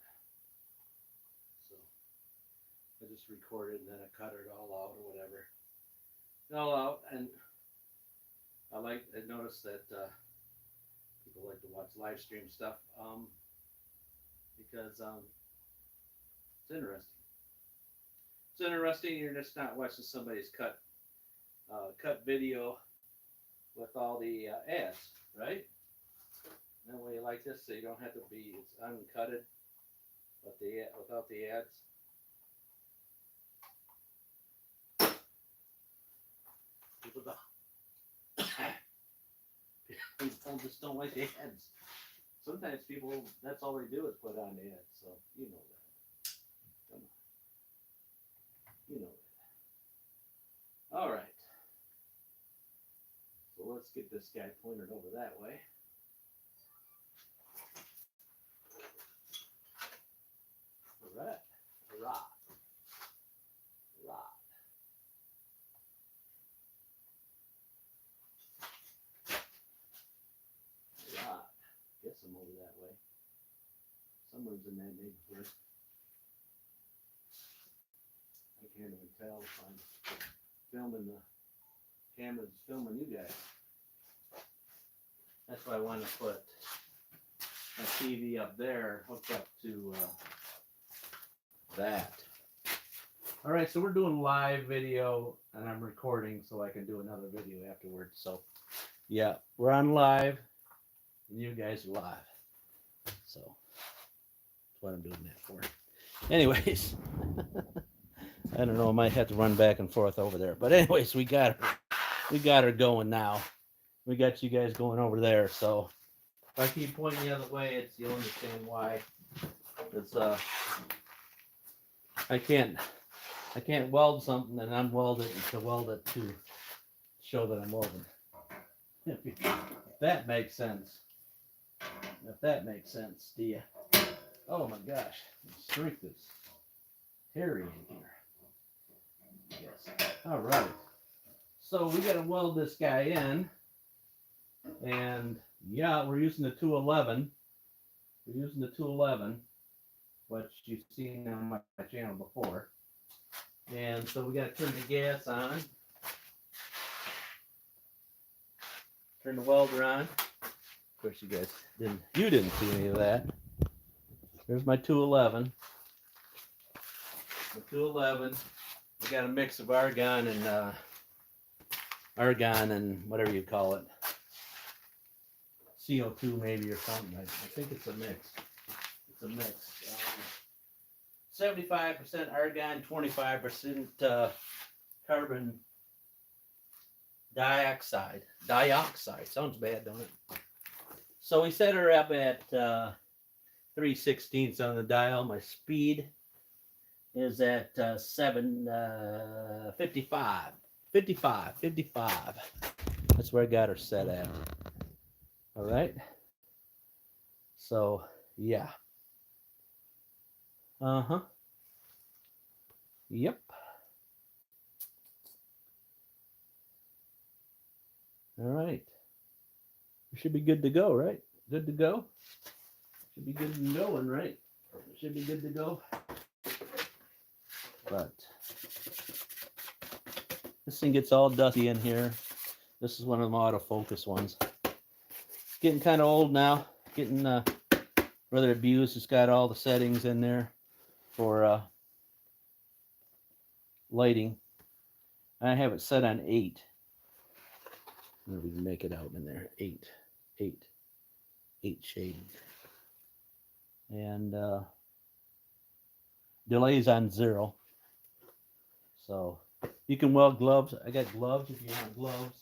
So I just recorded and then I cut it all out or whatever. It all out, and I noticed that people like to watch live stream stuff because it's interesting. It's interesting. You're just not watching somebody's cut video with all the ads, right? That way you like this, so you don't have to be, it's uncutted without the ads. People just don't like the ads. Sometimes people, that's all they do is put on the ads, so you know that. Come on. You know that. All right. So let's get this guy pointed over that way. All right. Rod. Guess I'm over that way. Someone's in that neighborhood. I can't even tell if I'm filming the camera's filming you guys. That's why I want to put my TV up there, hooked up to that. All right, so we're doing live video, and I'm recording so I can do another video afterwards. So, yeah, we're on live. You guys are live, so that's what I'm doing that for. Anyways, I don't know. I might have to run back and forth over there, but anyways, we got her going now. We got you guys going over there. So if I keep pointing the other way, it's you'll understand why. It's I can't weld something and unweld it to weld it to show that I'm welding. If that makes sense. If that makes sense to you. Oh my gosh, the strength is hairy in here. Yes. All right. So we got to weld this guy in, and yeah, we're using the 211. We're using the 211, which you've seen on my channel before. And so we got to turn the gas on. Turn the welder on. Of course, you guys didn't see any of that. There's my 211. The 211. We got a mix of argon and whatever you call it, CO2 maybe or something. I think it's a mix. It's a mix. 75% argon, 25% carbon dioxide. Dioxide sounds bad, don't it? So we set her up at 3/16 on the dial. My speed is at 55. That's where I got her set at. All right. So yeah. Yep. All right. We should be good to go, right? Good to go. Should be good and going, right? Should be good to go. But this thing gets all dusty in here. This is one of them autofocus ones. It's getting kind of old now. Getting rather abused. It's got all the settings in there for lighting. I have it set on 8. Maybe we can make it out in there. 8. 8 shade. And delay's on 0. So you can weld gloves. I got gloves if you want gloves.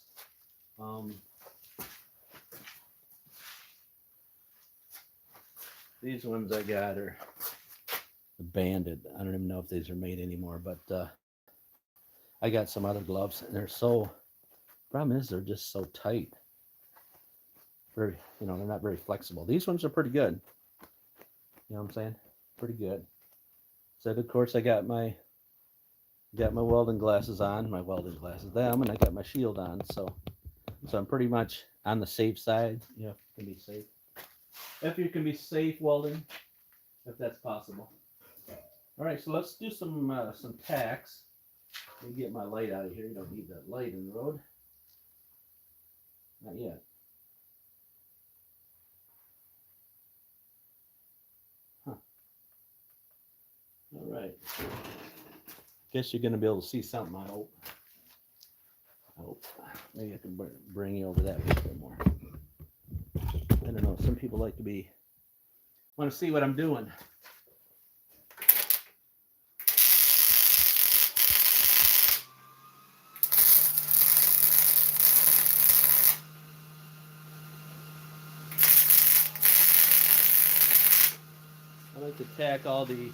These ones I got are banded. I don't even know if these are made anymore, but I got some other gloves, and they're so. Problem is, they're just so tight. Very, they're not very flexible. These ones are pretty good. You know what I'm saying? Pretty good. So of course I got my welding glasses on, them, and I got my shield on. So I'm pretty much on the safe side. Can be safe. If you can be safe welding, if that's possible. All right, so let's do some tacks. Let me get my light out of here. You don't need that light in the road. Not yet. Huh. All right. Guess you're going to be able to see something, I hope. Maybe I can bring you over that way a bit more. I don't know. Some people want to see what I'm doing. I like to tack all these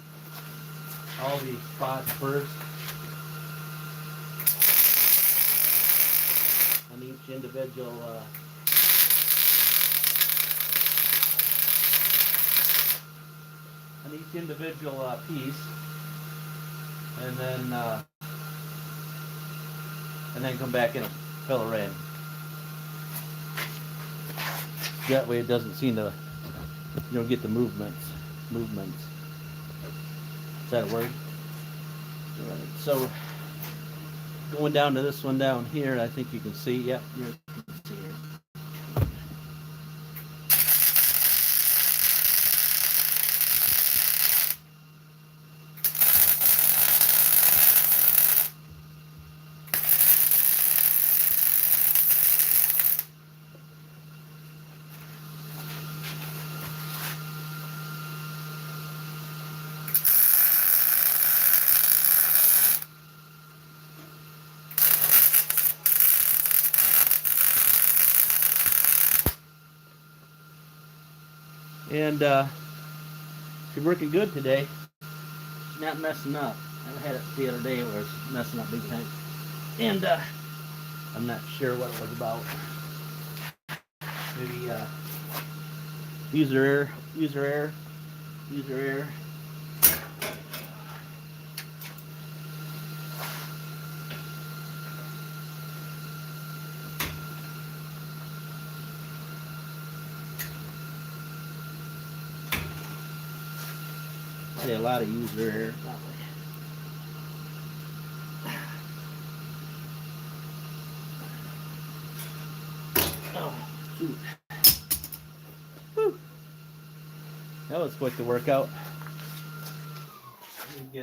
spots first on each individual piece, and then come back and fill her in. That way it doesn't seem to get the movements. Does that work? All right, so going down to this one down here, I think you can see. Yep, you can see it. And she's working good today. She's not messing up. I had it the other day where it's messing up big time. And I'm not sure what it was about. Maybe user error. Probably a lot of user error, probably. Oh, shoot. Woo. That was quick to work out. Let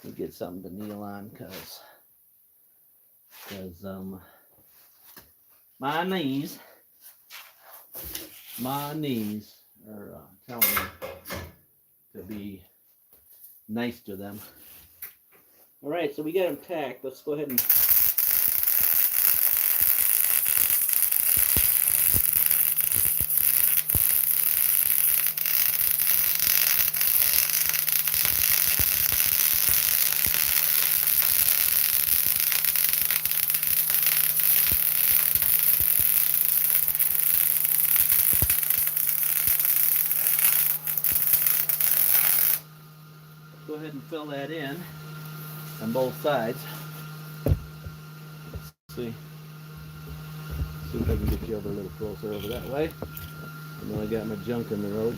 me get something to kneel on, because my knees are telling me to be nice to them. All right, so we got them tacked. Let's go ahead and go ahead and fill that in on both sides. Let's see if I can get you over a little closer over that way. I know I got my junk in the road.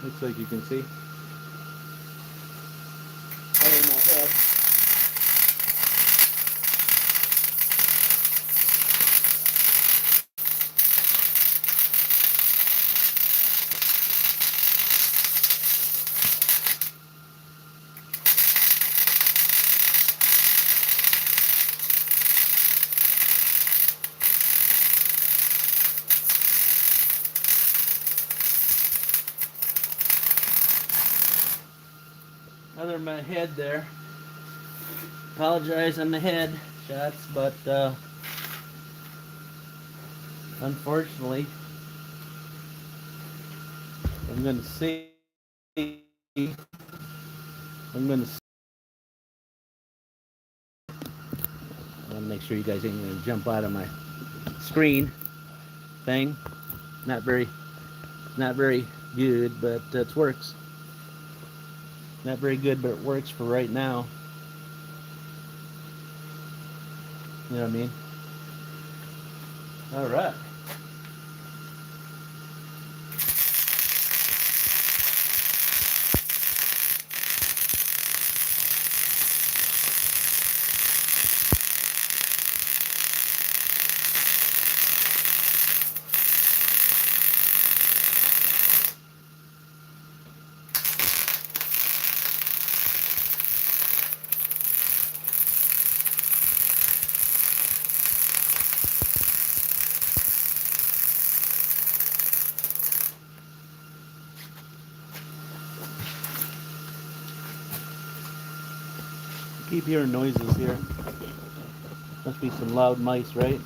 Looks like you can see. Over my head. under my head there. Apologize on the head shots, but unfortunately, I'm going to see. I'm going to make sure you guys ain't going to jump out of my screen thing. Not very good, but it works. Not very good, but it works for right now. You know what I mean? All right. Keep hearing noises here. Must be some loud mice, right?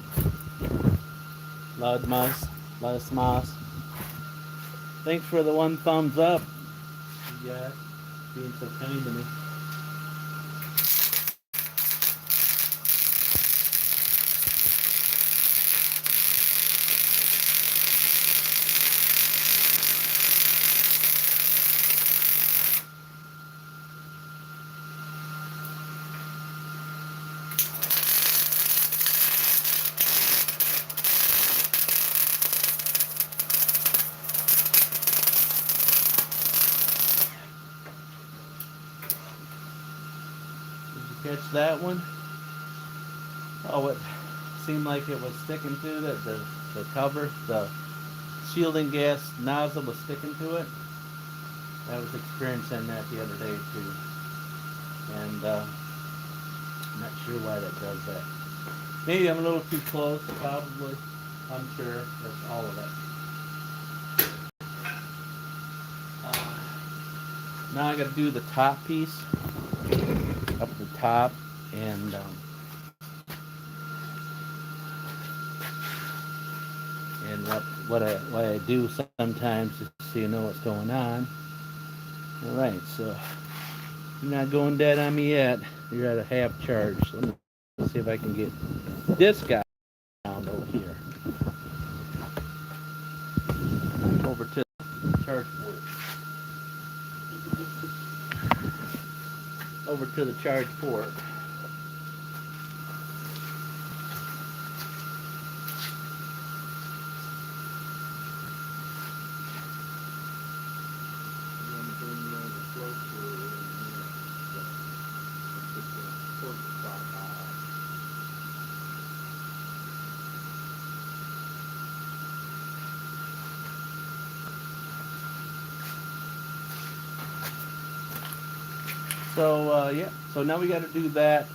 Loud mice. Loud smiles. Thanks for the 1 thumbs up. You guys being so kind to me. Catch that one? Oh, it seemed like it was sticking to it. The cover, the shielding gas nozzle was sticking to it. I was experiencing that the other day too. And I'm not sure why that does that. Maybe I'm a little too close, probably. I'm sure that's all of it. Now I got to do the top piece. Up the top, and what I do sometimes just so you know what's going on. All right, so you're not going dead on me yet. You're at a half charge. So let me see if I can get this guy down over here, over to the charge port. Over to the charge port. So yeah, so now we got to do that.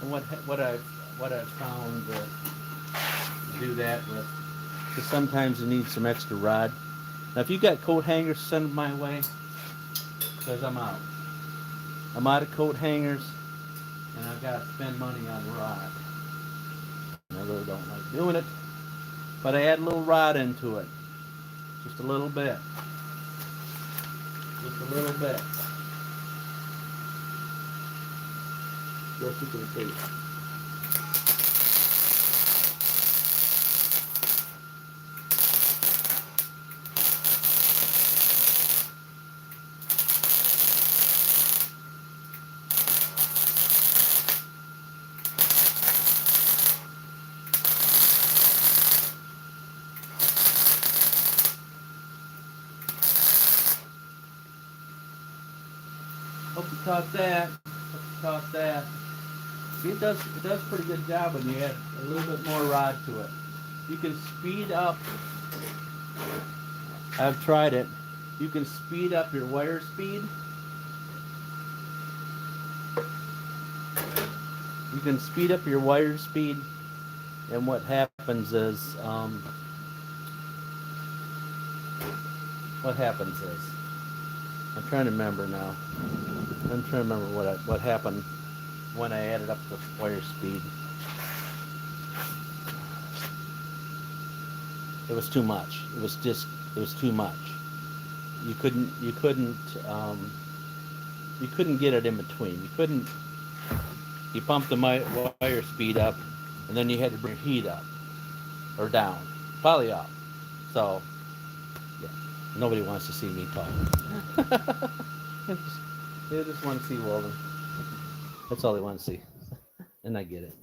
And what I've found to do that with, because sometimes you need some extra rod. Now if you got coat hangers, send them my way, because I'm out. I'm out of coat hangers, and I've got to spend money on rod. And I really don't like doing it, but I add a little rod into it, just a little bit, just a little bit. Yes, you can see. Hope you caught that. Hope you caught that. See, it does a pretty good job when you add a little bit more rod to it. You can speed up. I've tried it. You can speed up your wire speed. You can speed up your wire speed, and what happens is, I'm trying to remember now. I'm trying to remember what happened when I added up the wire speed. It was too much. It was too much. You couldn't get it in between. You pumped the wire speed up, and then you had to bring heat up or down, probably up. So yeah, nobody wants to see me talk. They just want to see Welding. That's all they want to see, and I get it.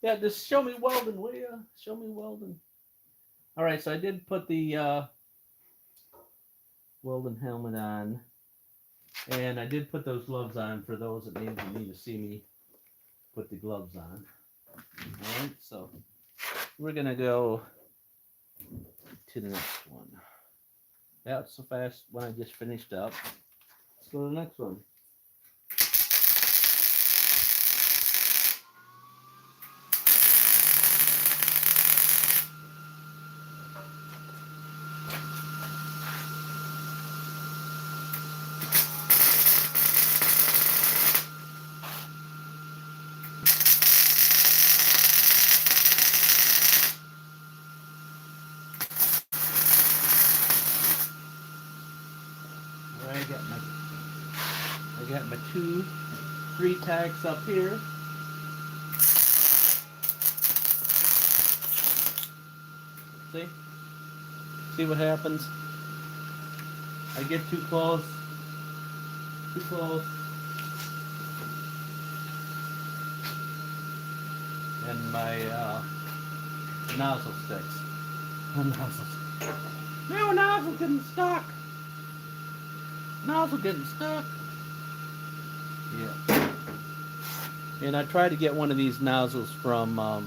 Yeah, just show me Welding, will ya? Show me Welding. All right, so I did put the Welding helmet on, and I did put those gloves on for those that maybe need to see me put the gloves on. All right, so we're gonna go to the next one. That's the fast one I just finished up. Let's go to the next one. All right, I got my 3 tacks up here. See what happens? I get too close, and my nozzle sticks. No, nozzle getting stuck. Nozzle getting stuck. Yeah. And I tried to get one of these nozzles from not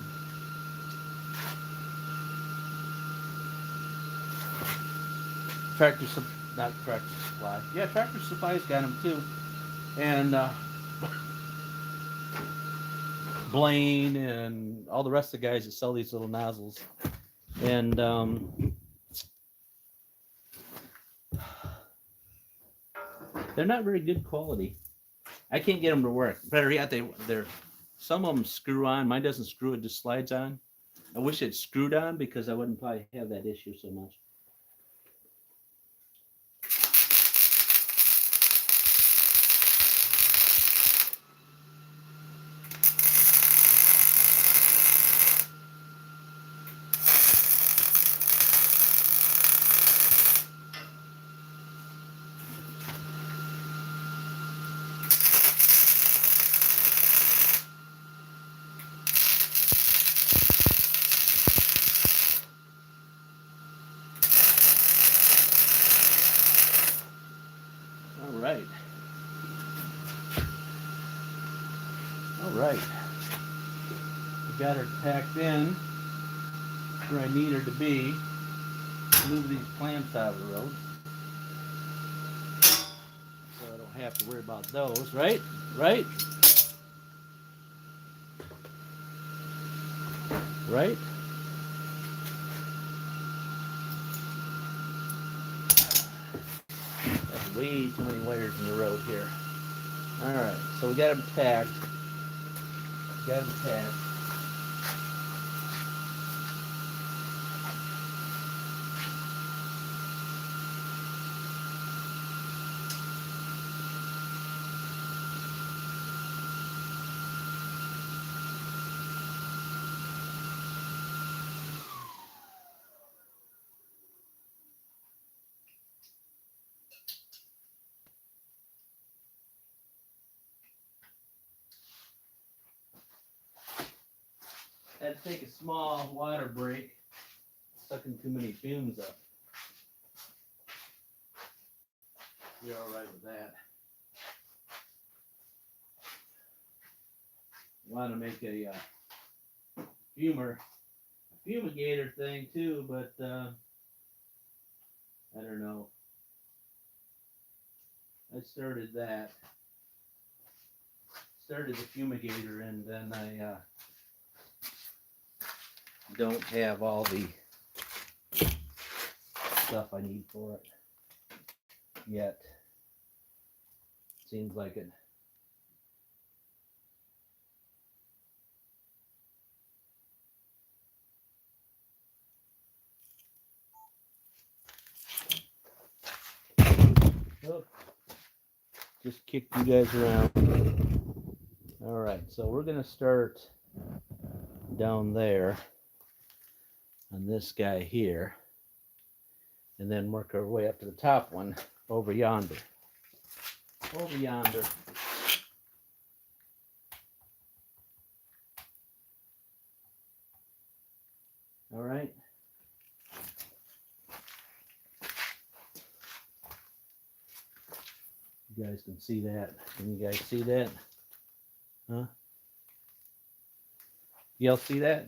Tractor Supply. Yeah, Tractor Supply's got them too. And Blaine and all the rest of the guys that sell these little nozzles. And they're not very good quality. I can't get them to work. Better yet, they're some of them screw on. Mine doesn't screw; it just slides on. I wish it screwed on because I wouldn't probably have that issue so much. All right. All right. We got her tacked in where I need her to be. Move these clamps out of the road, so I don't have to worry about those. Right? Right? Right? That's way too many wires in the road here. All right. So we got them tacked. Had to take a small water break. Sucking too many fumes up. You're all right with that. Want to make a fumigator thing too, but I don't know. I started the fumigator, and then I don't have all the stuff I need for it yet. Seems like it. Oh, just kicked you guys around. All right, so we're gonna start down there on this guy here, and then work our way up to the top one over yonder. Over yonder. All right. You guys can see that. Can you guys see that? Huh? Y'all see that?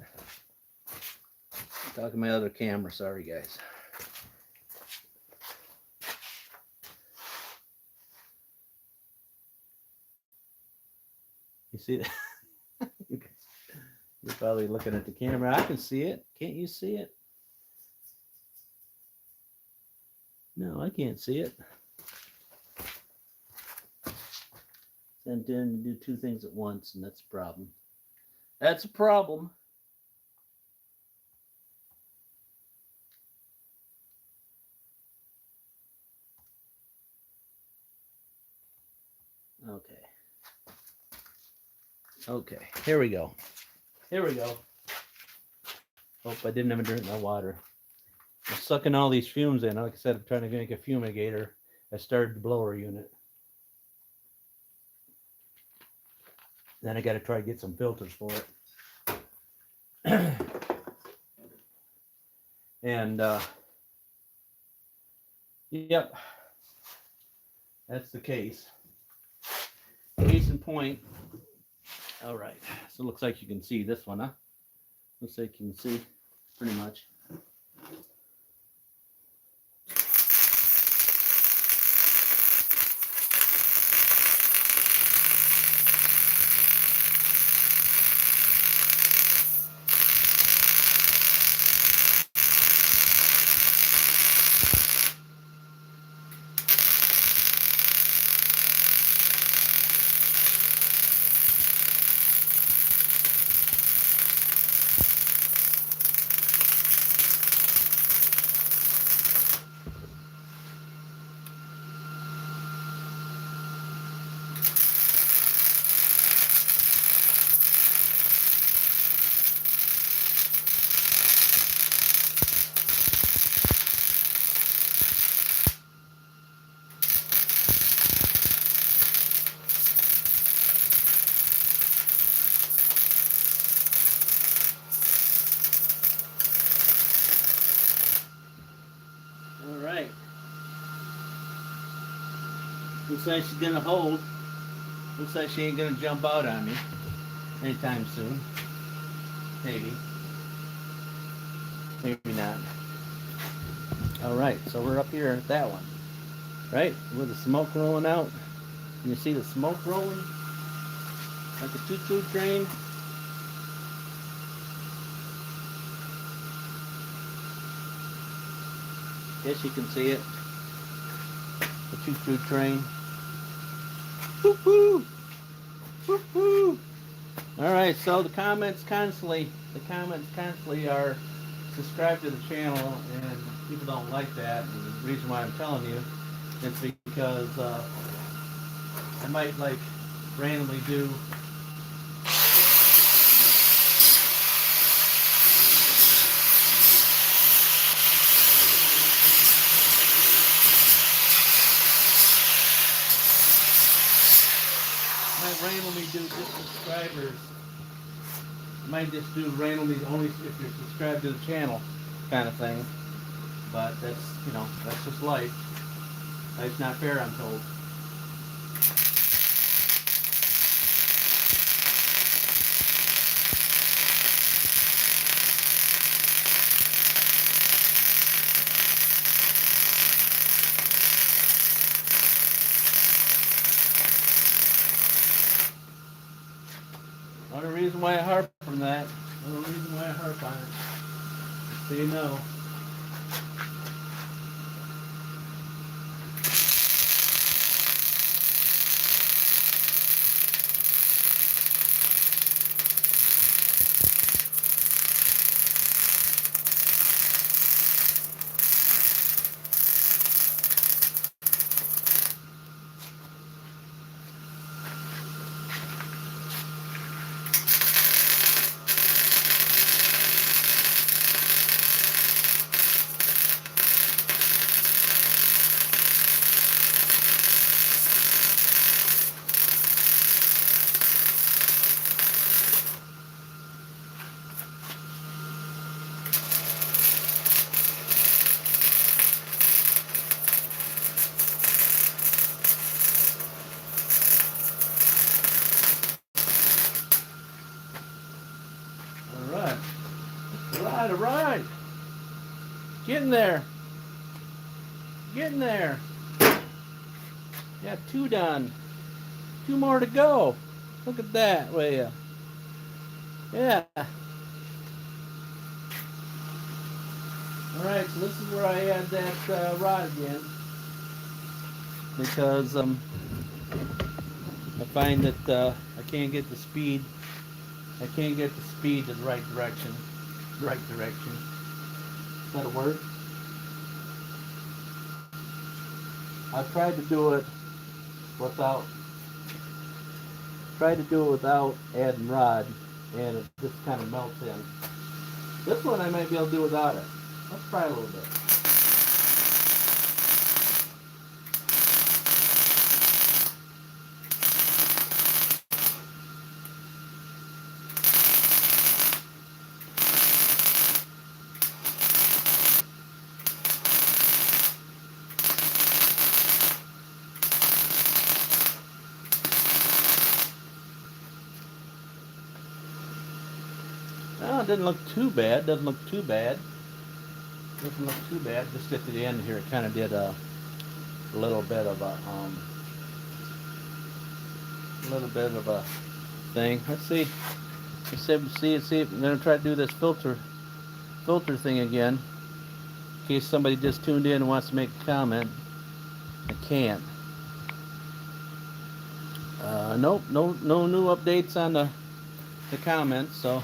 I'm talking to my other camera. Sorry, guys. You see that? You're probably looking at the camera. I can see it. Can't you see it? No, I can't see it. I'm trying to do two things at once, and that's a problem. That's a problem. Okay. Okay, here we go. Here we go. Hope I didn't have a drink of my water. I'm sucking all these fumes in. Like I said, I'm trying to make a fumigator. I started the blower unit. Then I got to try to get some filters for it. And, yep, that's the case. Case in point. All right, so it looks like you can see this one, huh? Looks like you can see pretty much. All right. Looks like she's gonna hold. Looks like she ain't gonna jump out on me anytime soon. Maybe. Maybe not. All right, so we're up here at that one, right? With the smoke rolling out. Can you see the smoke rolling? Like a choo-choo train. Guess you can see it. The choo-choo train. Woo-hoo! Woo-hoo! All right, so the comments constantly are subscribe to the channel, and people don't like that. And the reason why I'm telling you is because I might like randomly do just subscribers. I might just do randomly only if you're subscribed to the channel kind of thing. But that's, you know, that's just life. Life's not fair, I'm told. Another reason why I harp on that. Another reason why I harp on it. So you know. All right. Getting there. Getting there. Got 2 done. 2 more to go. Look at that, will ya? Yeah. All right, so this is where I add that rod again, because I find that I can't get the speed. I can't get the speed to the right direction. Right direction. Is that a word? I've tried to do it without adding rod, and it just kind of melts in. This one I might be able to do without it. Let's try a little bit. Well, it didn't look too bad. Doesn't look too bad. Doesn't look too bad. Just at the end here, it kind of did a little bit of a thing. Let's see. Let's see. I'm gonna try to do this filter thing again, in case somebody just tuned in and wants to make a comment. I can't. Nope. No new updates on the comments. So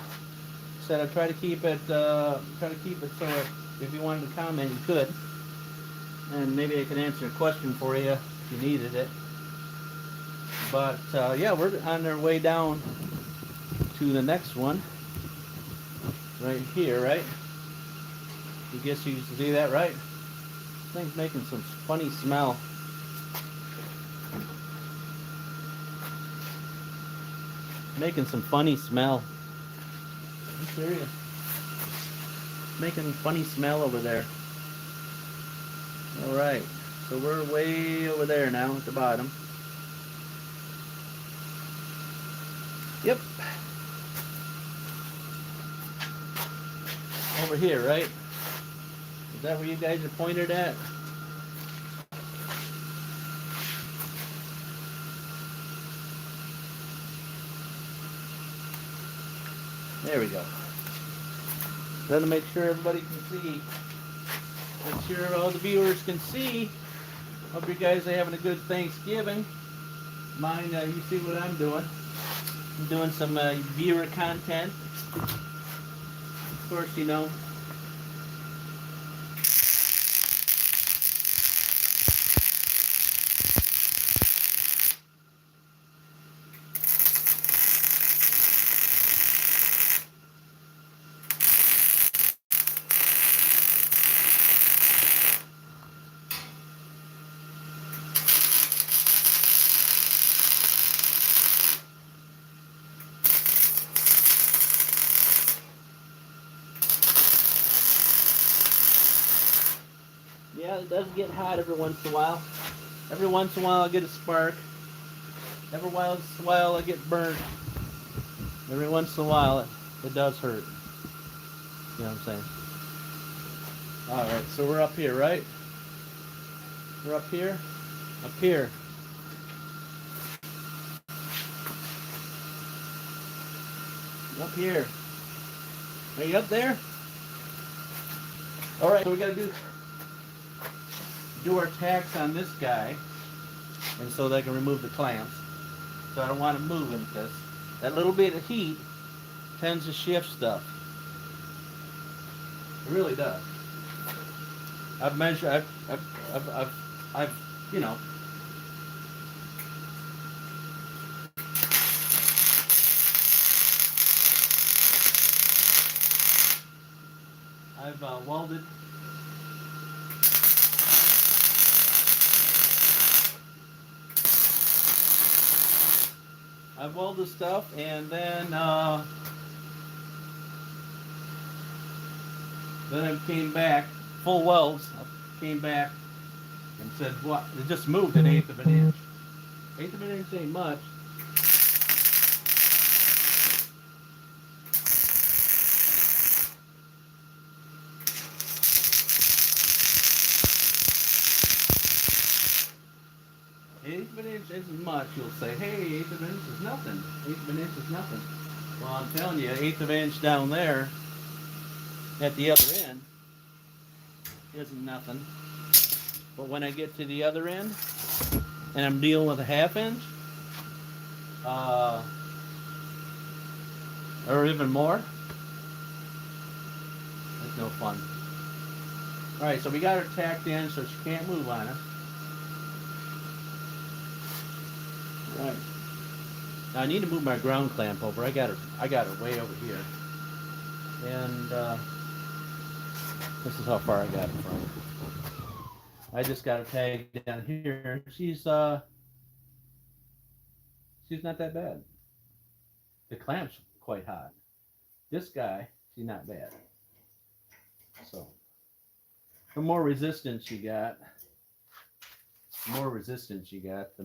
said I try to keep it. So if you wanted to comment, you could, and maybe I can answer a question for you if you needed it. But yeah, we're on our way down to the next one, right here, right? You guess you can see that, right? This thing's making some funny smell. Making some funny smell. I'm serious. Making funny smell over there. All right, so we're way over there now at the bottom. Yep. Over here, right? Is that where you guys are pointed at? There we go. Trying to make sure everybody can see. Make sure all the viewers can see. Hope you guys are having a good Thanksgiving. Mine, you see what I'm doing. I'm doing some viewer content. Of course, you know. Yeah, it does get hot every once in a while. Every once in a while I get a spark. Every once in a while I get burnt. Every once in a while it does hurt. You know what I'm saying? Alright, so we're up here, right? We're up here? Up here. Up here. Are you up there? Alright, so we gotta do our tacks on this guy, and so they can remove the clamps. So I don't want it moving, because that little bit of heat tends to shift stuff. It really does. I've measured. I've you know. I've welded. I've welded stuff, and then I came back, full welds. I came back and said, what? It just moved an 1/8 of an inch. 1/8 of an inch ain't much. isn't much, you'll say, hey, eighth of an inch is nothing. Eighth of an inch is nothing. Well, I'm telling you, eighth of an inch down there at the other end isn't nothing. But when I get to the other end and I'm dealing with a half inch, or even more, it's no fun. All right, so we got her tacked in so she can't move on us. All right. Now I need to move my ground clamp over. I got her way over here. And this is how far I got it from. I just got her tagged down here. She's not that bad. The clamp's quite hot. This guy, she's not bad. So the more resistance you got, the more you got. So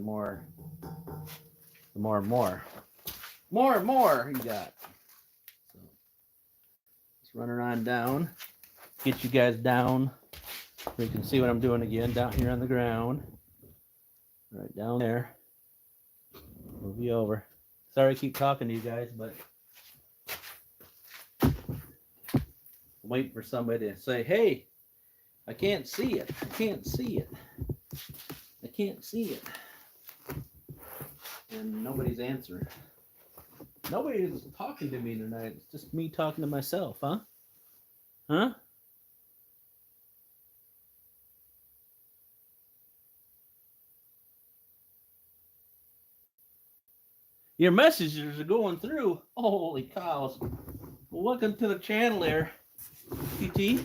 let's run her on down. Get you guys down. So you can see what I'm doing again down here on the ground. Right down there. Move you over. Sorry I keep talking to you guys, but I'm waiting for somebody to say, hey, I can't see it. I can't see it. I can't see it. And nobody's answering. Nobody's talking to me tonight. It's just me talking to myself, huh? Huh? Your messages are going through. Holy cows. Well, welcome to the channel there, PT.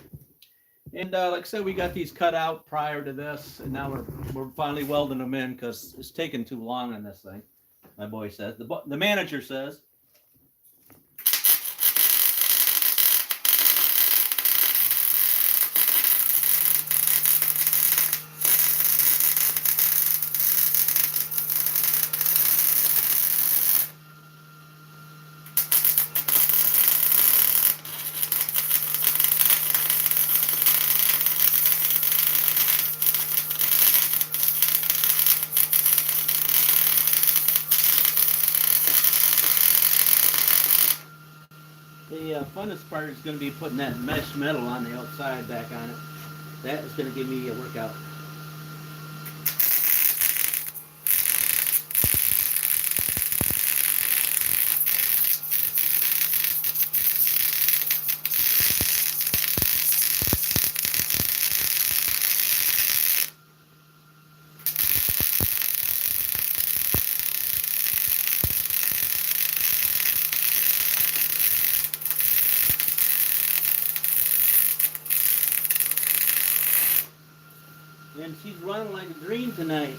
And like I said, we got these cut out prior to this, and now we're finally welding them in because it's taking too long on this thing. My boy says. The manager says. The funnest part is going to be putting that mesh metal on the outside back on it. That is going to give me a workout. And she's running like a dream tonight.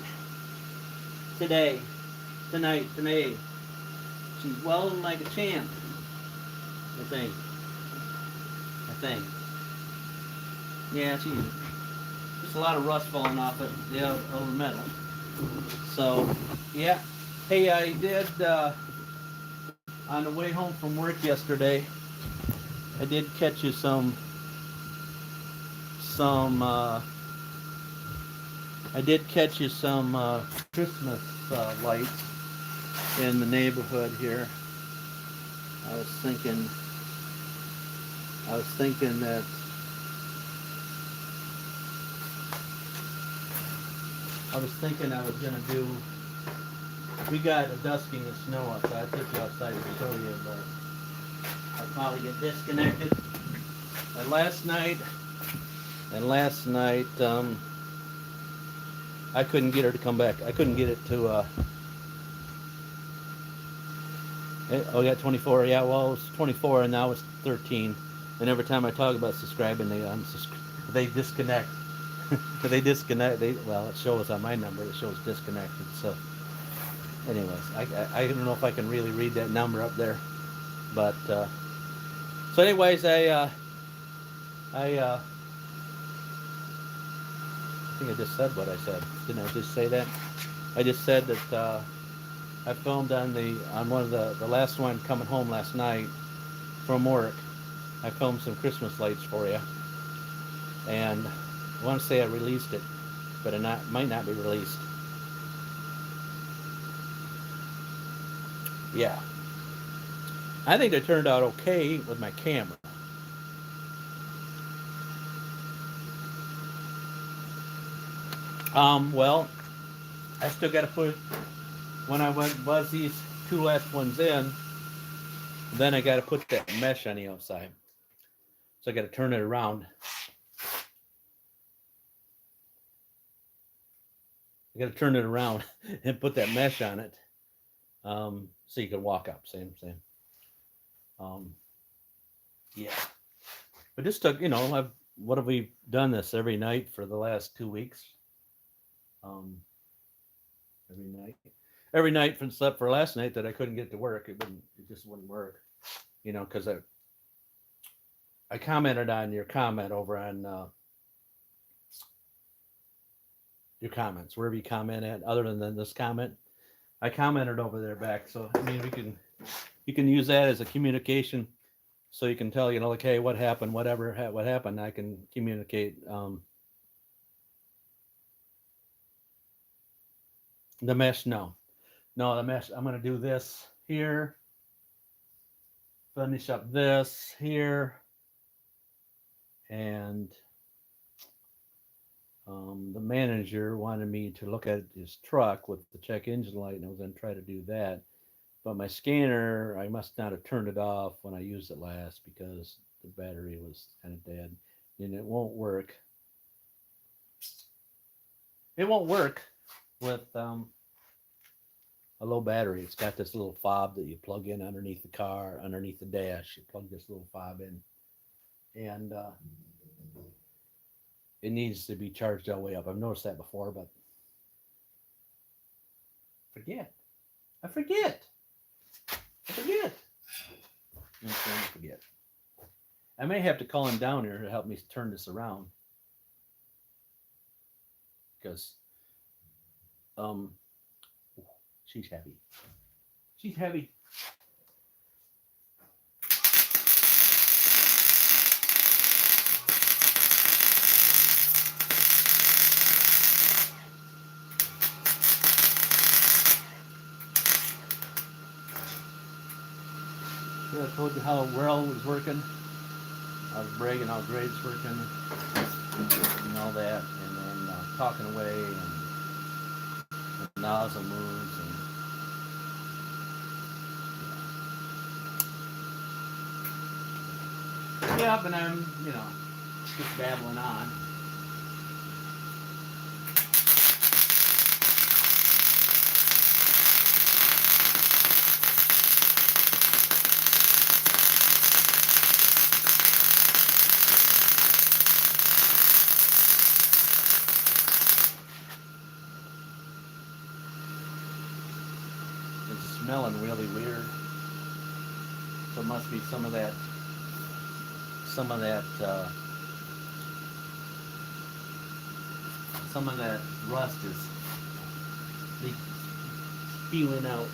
Today. She's welding like a champ. I think. Yeah, she's just a lot of rust falling off it, the over metal. So, yeah. Hey, I did, on the way home from work yesterday, I did catch you some Christmas lights in the neighborhood here. I was thinking that I was gonna do. We got a dusting of snow outside. I took you outside to show you, but I'll probably get disconnected. And last night, I couldn't get her to come back. I couldn't get it to. Oh, yeah, 24. Yeah, well, it was 24, and now it's 13. And every time I talk about subscribing, they disconnect. Well, it shows on my number. It shows disconnected. So, anyways, I don't know if I can really read that number up there, but so anyways, I think I just said what I said. Didn't I just say that? I just said that I filmed on one of the last one coming home last night from work. I filmed some Christmas lights for you, and I want to say I released it, but it might not be released. Yeah, I think they turned out okay with my camera. Well, I still got to put when I was these two last ones in. Then I got to put that mesh on the outside, so I got to turn it around. I got to turn it around and put that mesh on it, so you can walk up. Same. Um, yeah, but this took, what have we done this every night for the last 2 weeks? Um, every night, every night from slept for last night that I couldn't get to work. It just wouldn't work, because I commented on your comment over on your comments, wherever you comment at, other than this comment. I commented over there back, so I mean, you can use that as a communication, so you can tell, like, hey, what happened, what happened. I can communicate. The mesh, no, the mesh. I'm gonna do this here, finish up this here, and the manager wanted me to look at his truck with the check engine light, and I was gonna try to do that. But my scanner, I must not have turned it off when I used it last because the battery was kind of dead, and it won't work. It won't work with a low battery. It's got this little fob that you plug in underneath the car, underneath the dash. You plug this little fob in, and it needs to be charged all the way up. I've noticed that before, but forget. I forget. I'm trying to forget. I may have to call him down here to help me turn this around, because she's heavy. She's heavy. I told you how Weld was working. I was bragging how great it's working and all that, and then talking away, and the nozzle moves, and yeah, and I'm just babbling on. It's smelling really weird. So it must be some of that some of that rust is spewing out.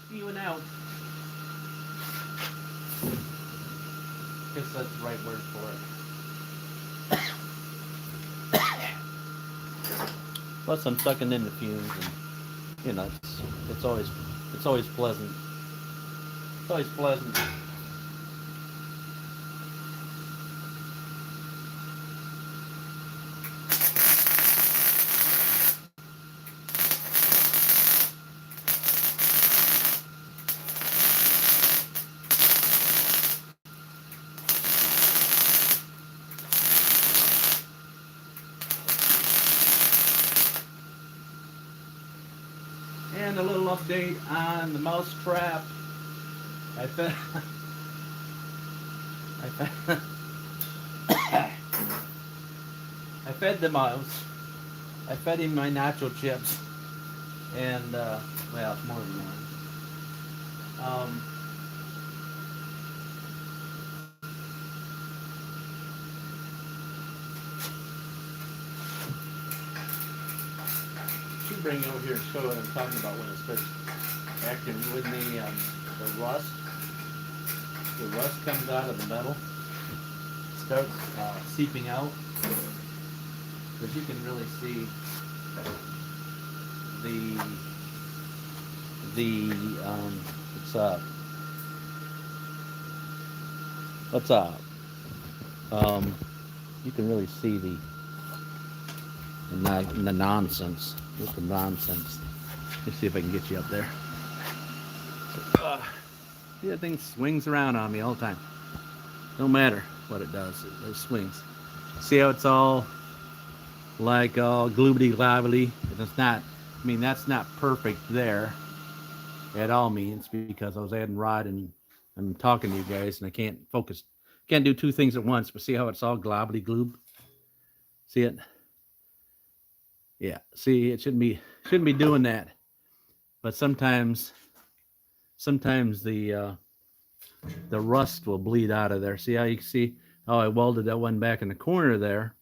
Spewing out. I guess that's the right word for it. Plus, I'm sucking in the fumes, and it's always pleasant. It's always pleasant. And a little update on the mouse trap. I fed, I fed, I fed the mouse. I fed him my nacho chips, and well, it's more than one. bring you over here and show you what I'm talking about when it starts acting with the rust. The rust comes out of the metal, starts seeping out, because you can really see what's up? You can really see the nonsense. What's the nonsense? Let's see if I can get you up there. See, that thing swings around on me all the time. No matter what it does, it swings. See how it's all like all gloobity globbly? It's not. I mean, that's not perfect there at all means, because I was adding rod and I'm talking to you guys and I can't focus. Can't do two things at once. But see how it's all globbly gloob? See it? Yeah. See, it shouldn't be doing that. But sometimes the rust will bleed out of there. See how you can see how I welded that one back in the corner there,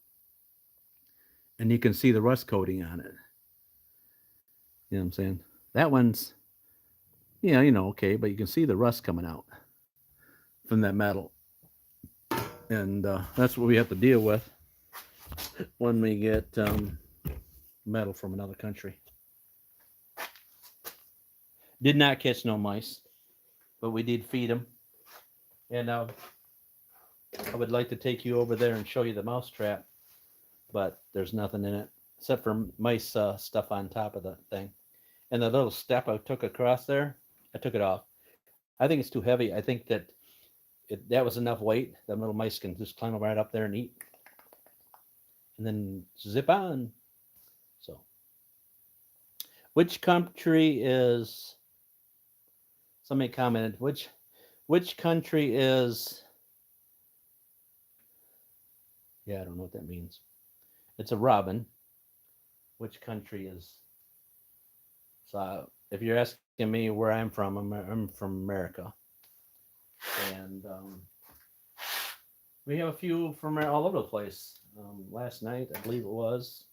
and you can see the rust coating on it. You know what I'm saying? That one's, yeah, okay, but you can see the rust coming out from that metal, and that's what we have to deal with when we get metal from another country. Did not catch no mice, but we did feed them, and I would like to take you over there and show you the mouse trap, but there's nothing in it except for mice stuff on top of the thing. And the little step I took across there, I took it off. I think it's too heavy. I think that that was enough weight that little mice can just climb right up there and eat, and then zip on. So, which country is? Somebody commented, which country is? Yeah, I don't know what that means. It's a robin. Which country is? So if you're asking me where I'm from from America, and we have a few from all over the place. Last night, I believe it was,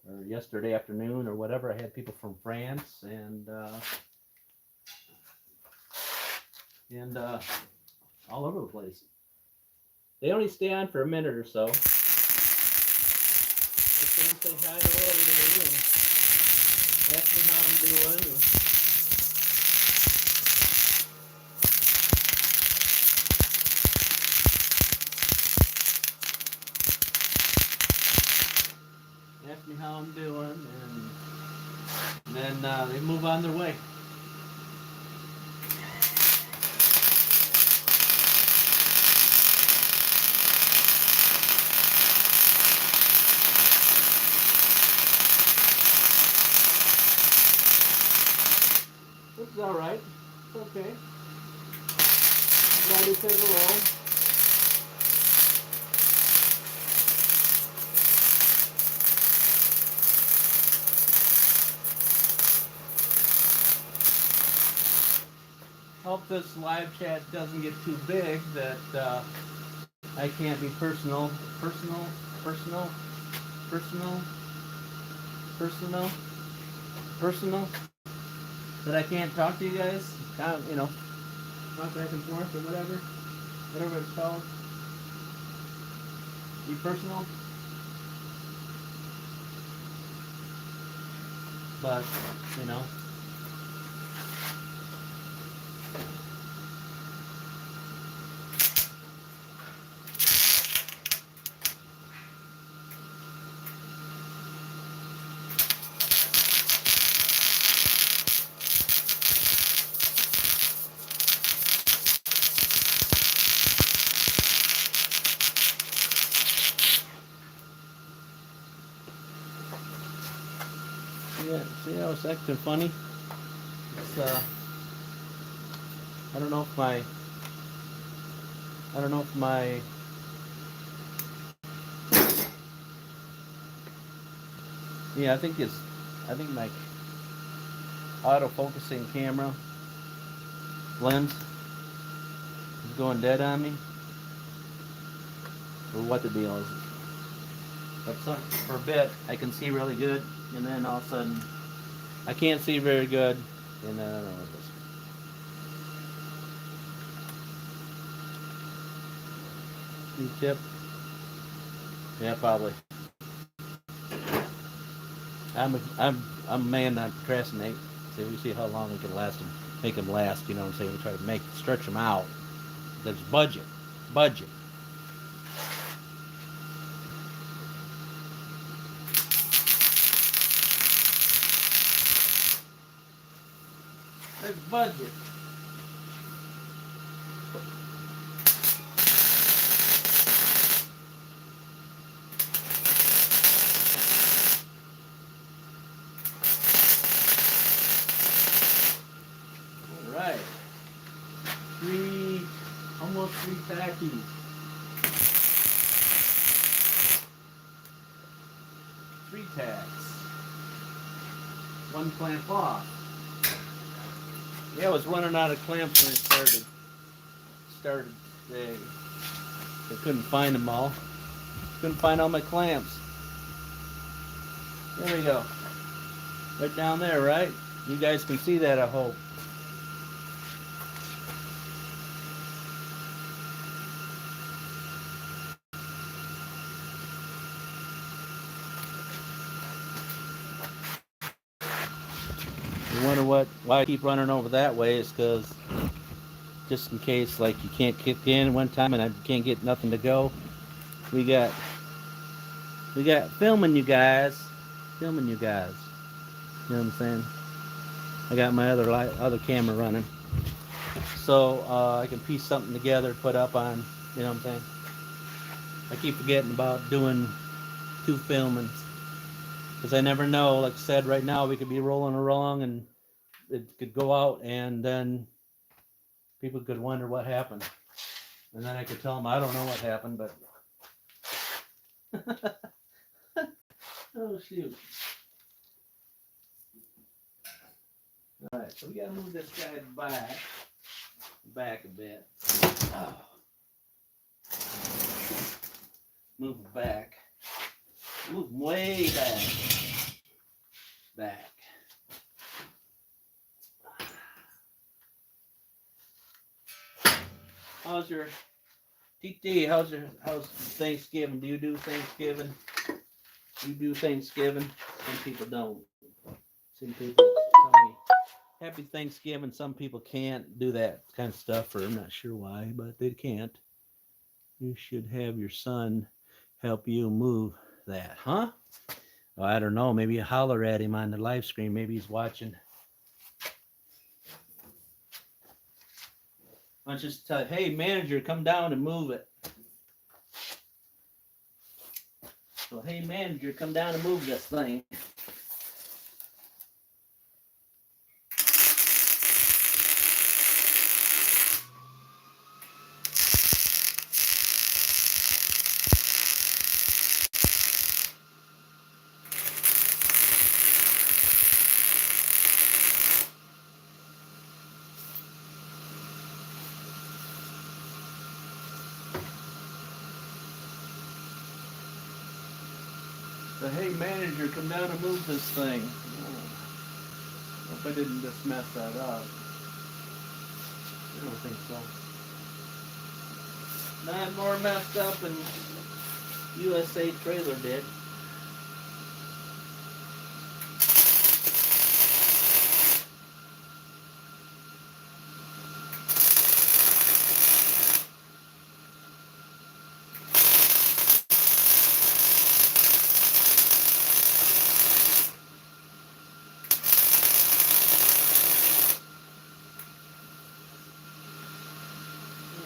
or yesterday afternoon, or whatever, I had people from France and all over the place. They only stay on for a minute or so. They come say hi to me and ask me how I'm doing. Ask me how I'm doing, and then they move on their way. It's all right. It's okay. Glad you said hello. Hope this live chat doesn't get too big, that I can't be personal, that I can't talk to you guys, kind of, talk back and forth or whatever it's called. Be personal. But, see how it's acting funny? It's I don't know if my I think my auto-focusing camera lens is going dead on me, or what the deal is. But for a bit I can see really good, and then all of a sudden I can't see very good. And tip. Yeah, probably. I'm a man that procrastinate. So we see how long we can last them, make them last. You know what I'm saying? We try to stretch them out. There's budget. There's budget. All right. Almost three tackies. Three tacks. One clamp off. Yeah, I was running out of clamps when it started today. I couldn't find them all. Couldn't find all my clamps. There we go. Right down there, right? You guys can see that, I hope. You wonder why I keep running over that way is because just in case like you can't kick in one time and I can't get nothing to go. We got filming you guys. Filming you guys. You know what I'm saying? I got my other camera running. So I can piece something together, put up on, you know what I'm saying? I keep forgetting about doing two filmings. Because I never know, like I said, right now we could be rolling along and it could go out and then people could wonder what happened. And then I could tell them I don't know what happened, but oh shoot. Alright, so we gotta move this guy back a bit. Oh. Move him back. Move him way back. How's your TT? How's Thanksgiving? Do you do Thanksgiving? You do Thanksgiving? Some people don't. Some people tell me Happy Thanksgiving. Some people can't do that kind of stuff, or I'm not sure why, but they can't. You should have your son help you move that, huh? Well, I don't know. Maybe you holler at him on the live stream. Maybe he's watching. Why don't you just tell, hey, manager, come down and move it. So, hey, manager, come down and move this thing. So, hey, manager, come down and move this thing. Oh, hope I didn't just mess that up. I don't think so. Not more messed up than USA Trailer did.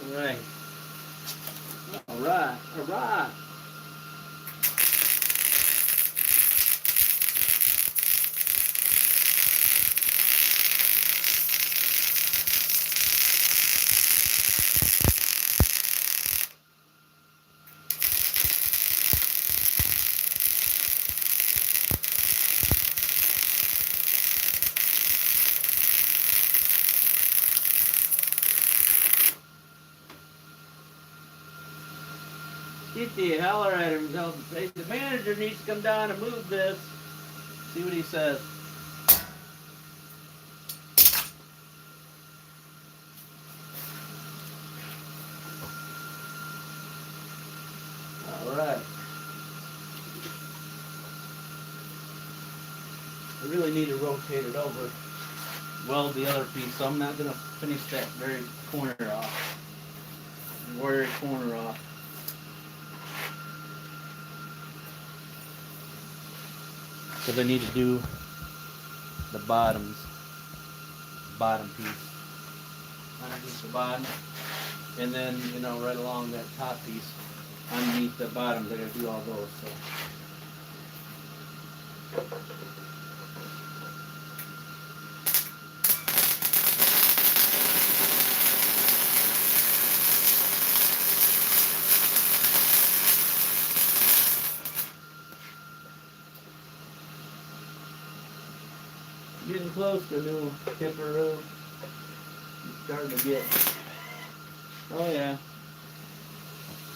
All right. Kitty, holler at him. Say the manager needs to come down and move this. See what he says. I really need to rotate it over, weld the other piece, so I'm not going to finish that very corner off. Very corner off. Because I need to do the bottom piece underneath the bottom, and then, you know, right along that top piece underneath the bottoms. I got to do all those. So. Getting close to a new tipper road. It's starting to get. Oh yeah.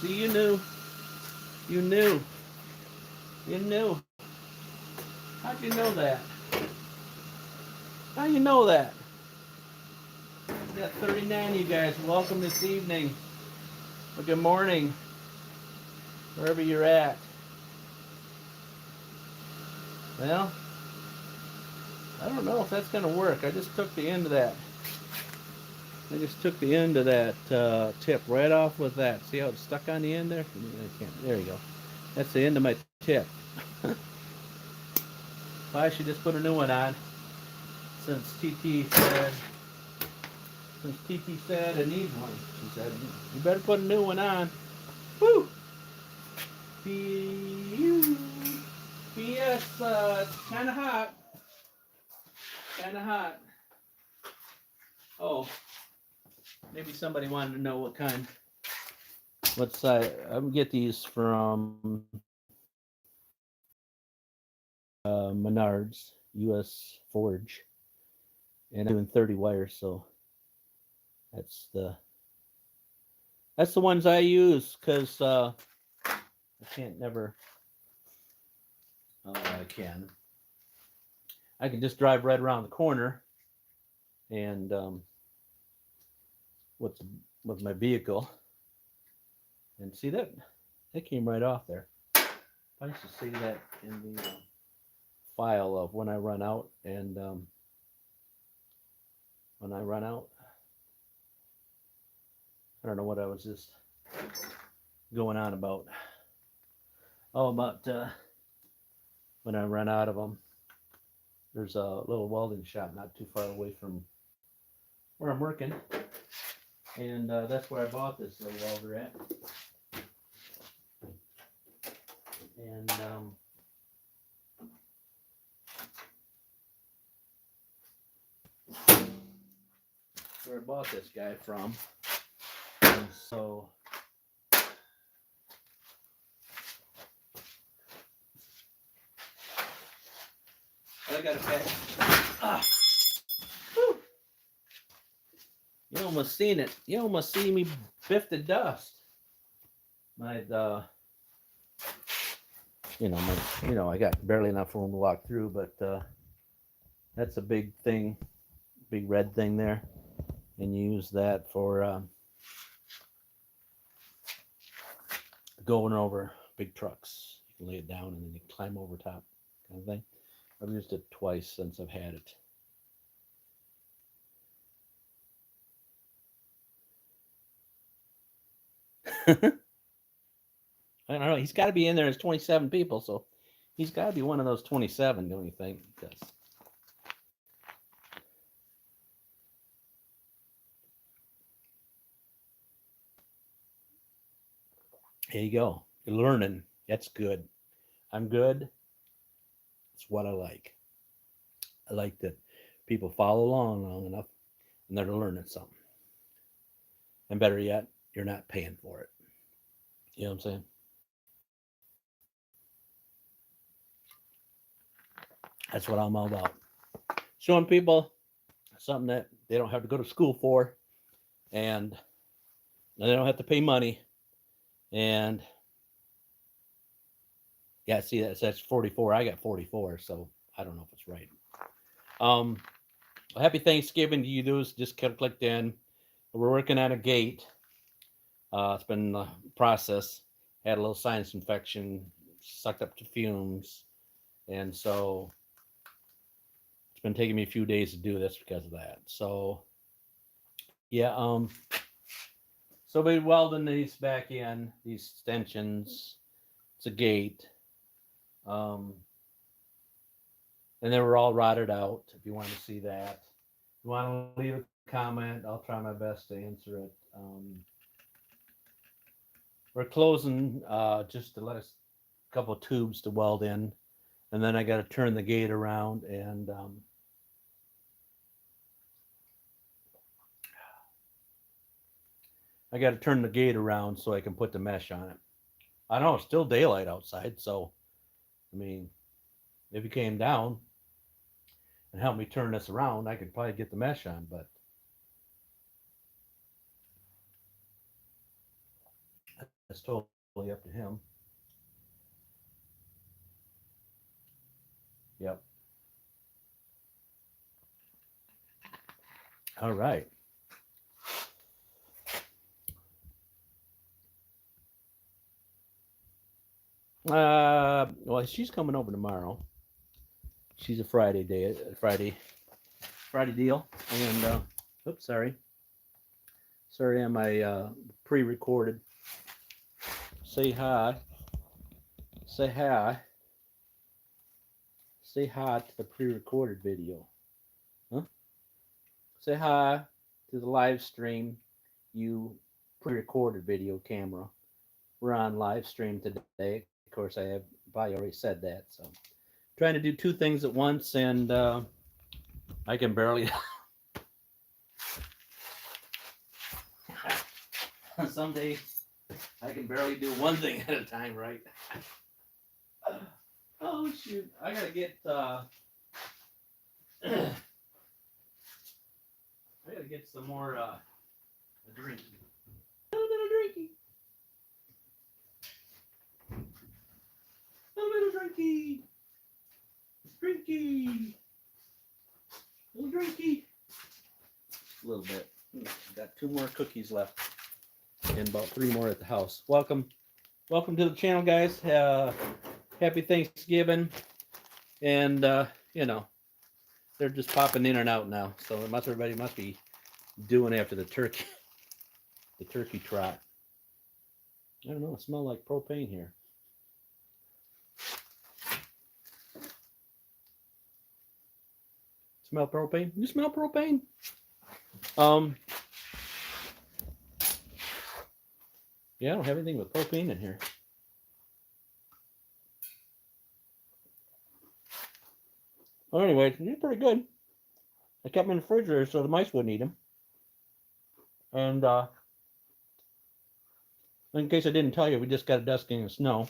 See, you knew. You knew. You knew. How'd you know that? How you know that? We got 39 you guys. Welcome this evening. Or good morning. Wherever you're at. Well, I don't know if that's going to work. I just took the end of that. I just took the end of that tip right off with that. See how it's stuck on the end there? I can't. There you go. That's the end of my tip. Well, I should just put a new one on. Since TT said I need one. She said, you better put a new one on. Woo! P.S. It's kind of hot. Kind of hot. Oh, maybe somebody wanted to know what kind. What size? I'm gonna get these from Menards, U.S. Forge, and I'm doing 30 wires, so that's the ones I use because I can't never. Oh, I can. I can just drive right around the corner, and with my vehicle, and see that came right off there. I used to see that in the file of when I run out, and when I run out, I don't know what I was just going on about. Oh, about when I run out of them. There's a little welding shop not too far away from where I'm working, and that's where I bought this little welder at. And where I bought this guy from. And so I got a pack. Ah. Whew. You almost seen it. You almost see me biff the dust. I got barely enough room to walk through, but that's a big thing, big red thing there, and you use that for going over big trucks. You can lay it down and then you climb over top, kind of thing. I've used it twice since I've had it. I don't know. He's got to be in there as 27 people, so he's got to be one of those 27, don't you think? Because here you go. You're learning. That's good. I'm good. It's what I like. I like that people follow along long enough and they're learning something. And better yet, you're not paying for it. You know what I'm saying? That's what I'm all about. Showing people something that they don't have to go to school for, and they don't have to pay money. And yeah, see, that's 44. I got 44, so I don't know if it's right. Happy Thanksgiving to you. Those just clicked in. We're working on a gate. It's been a process. Had a little sinus infection, sucked up to fumes, and so it's been taking me a few days to do this because of that. So yeah, so we welding these back in, these extensions. It's a gate. Um, and they were all rotted out. If you want to see that, if you want to leave a comment, I'll try my best to answer it. We're closing just to let us a couple of tubes to weld in, and then I got to turn the gate around and I got to turn the gate around so I can put the mesh on it. I know it's still daylight outside, so I mean, if you came down and helped me turn this around, I could probably get the mesh on, but that's totally up to him. Yep. All right. Well, she's coming over tomorrow. She's a Friday deal, and oops, sorry on my pre-recorded. Say hi, say hi, say hi to the pre-recorded video, huh? Say hi to the live stream, you pre-recorded video camera. We're on live stream today. Of course, I have probably already said that, so trying to do two things at once, and I can barely. Some days I can barely do one thing at a time, right? Oh shoot! I gotta get. I gotta get some more a drink. A little bit of drinky. A little bit of drinky. Drinky. A little drinky. A little bit. Got 2 more cookies left, and about 3 more at the house. Welcome to the channel, guys. Happy Thanksgiving, and you know, they're just popping in and out now, so everybody must be doing after the turkey trot. I don't know, it smells like propane here. Smell propane? You smell propane? Yeah, I don't have anything with propane in here. Well, anyway, they're pretty good. I kept them in the refrigerator so the mice wouldn't eat them. And in case I didn't tell you, we just got a dusting of snow.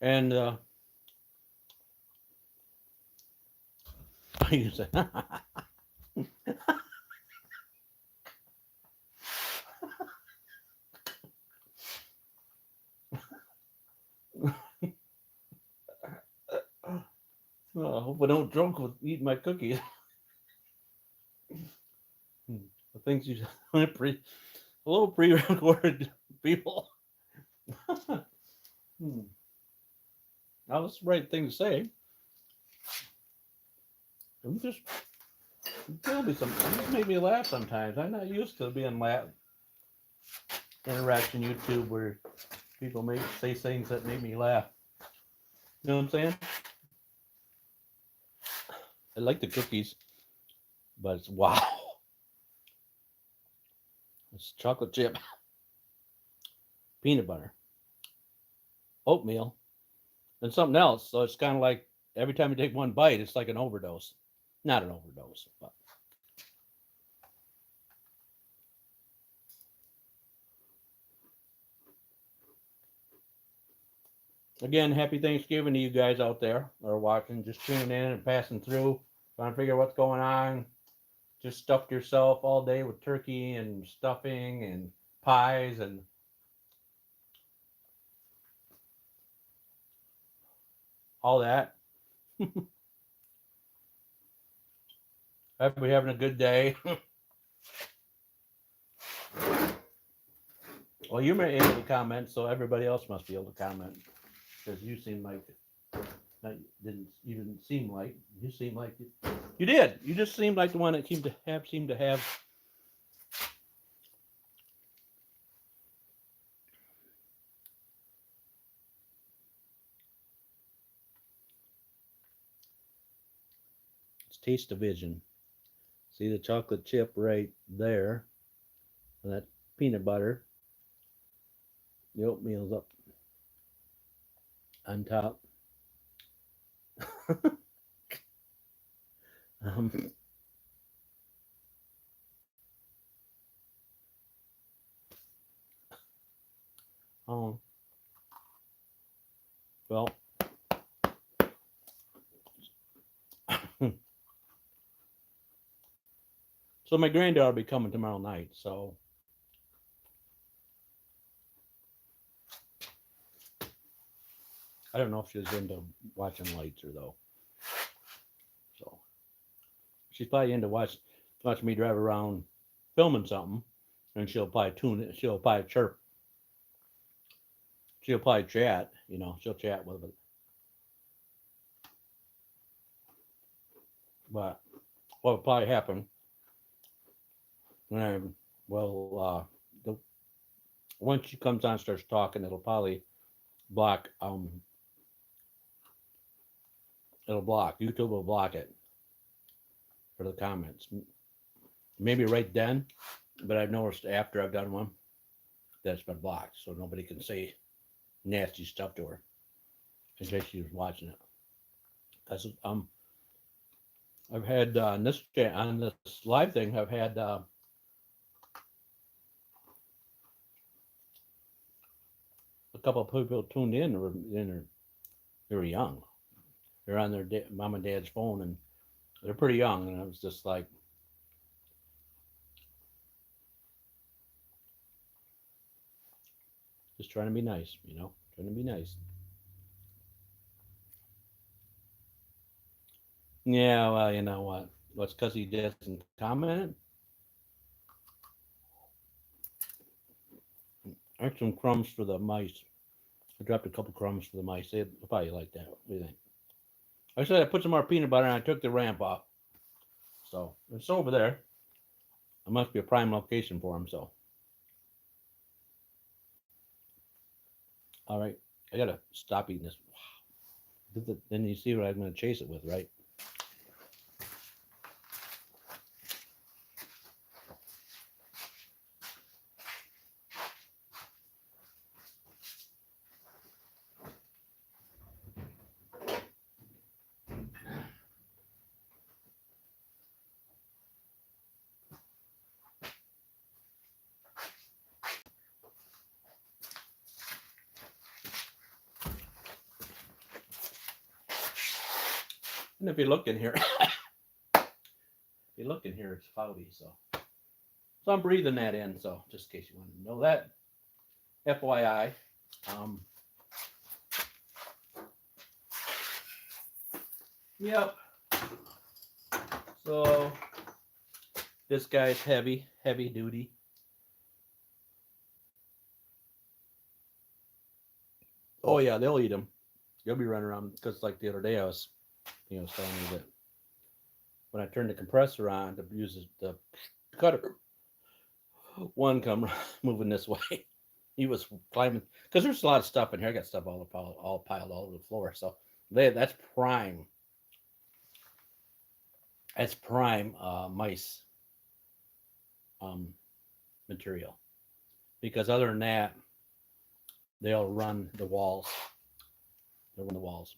And you say, well, I hope I don't drunk with eating my cookies. The things you a little pre-recorded people. That was the right thing to say. I'm just just make me laugh sometimes. I'm not used to being interaction YouTube where people may say things that make me laugh. You know what I'm saying? I like the cookies, but it's wow. It's chocolate chip, peanut butter, oatmeal, and something else. So it's kind of like every time you take one bite, it's like an overdose. Not an overdose, but. Again, happy Thanksgiving to you guys out there that are watching, just tuning in and passing through, trying to figure out what's going on. Just stuffed yourself all day with turkey and stuffing and pies and all that. Hope we're having a good day. Well, you may be able to comment, so everybody else must be able to comment because you seem like Not, you didn't seem like you seem like you did. You just seemed like the one that seemed to have. It's taste of vision. See the chocolate chip right there, and that peanut butter. The oatmeal's up on top. um, oh, well, so my granddaughter will be coming tomorrow night. So I don't know if she's into watching lights or though. So she's probably into watching me drive around filming something, and she'll probably tune it. She'll probably chirp. She'll probably chat. You know, she'll chat with it. But what will probably happen when once she comes on and starts talking, it'll probably block. It'll block. YouTube will block it for the comments. Maybe right then, but I've noticed after I've done one that it's been blocked, so nobody can say nasty stuff to her in case she was watching it. Because I've had on this live thing, I've had a couple of people tuned in. They were young. They're on their mom and dad's phone, and they're pretty young. And I was just like, just trying to be nice, you know, trying to be nice. Yeah, well, you know what? What's because he doesn't comment? I have some crumbs for the mice. I dropped a couple crumbs for the mice. They'll probably like that. What do you think? I said I put some more peanut butter and I took the ramp off. So it's over there. It must be a prime location for them. So, all right, I gotta stop eating this. Then you see what I'm gonna chase it with, right? And if you look in here, it's cloudy. So I'm breathing that in. So just in case you want to know that, FYI. Yep. So this guy's heavy duty. Oh yeah, they'll eat them. You'll be running around because like the other day I was, telling me that when I turned the compressor on to use the cutter, one come moving this way. He was climbing because there's a lot of stuff in here. I got stuff all piled all over the floor. So that's prime. That's prime mice material. Because other than that, they'll run the walls. They'll run the walls.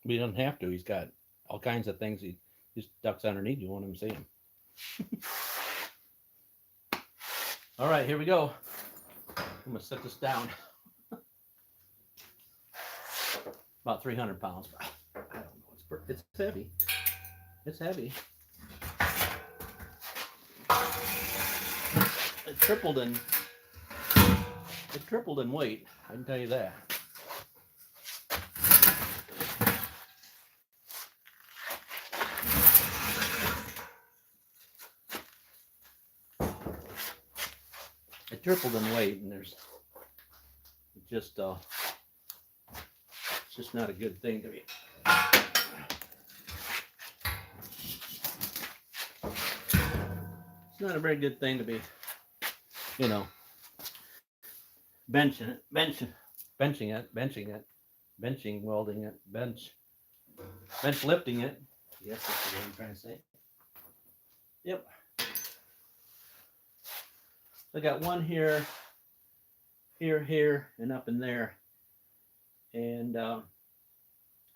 But he doesn't have to. He's got all kinds of things. He just ducks underneath. You won't even see him. All right, here we go. I'm gonna set this down. About 300 pounds. I don't know. It's heavy. It's heavy. It tripled in weight. I can tell you that. It tripled in weight, and there's just it's just not a good thing to be not a very good thing to be, you know, benching welding it, bench lifting it. Yes, that's what I'm trying to say. Yep. I got one here, here, and up in there. And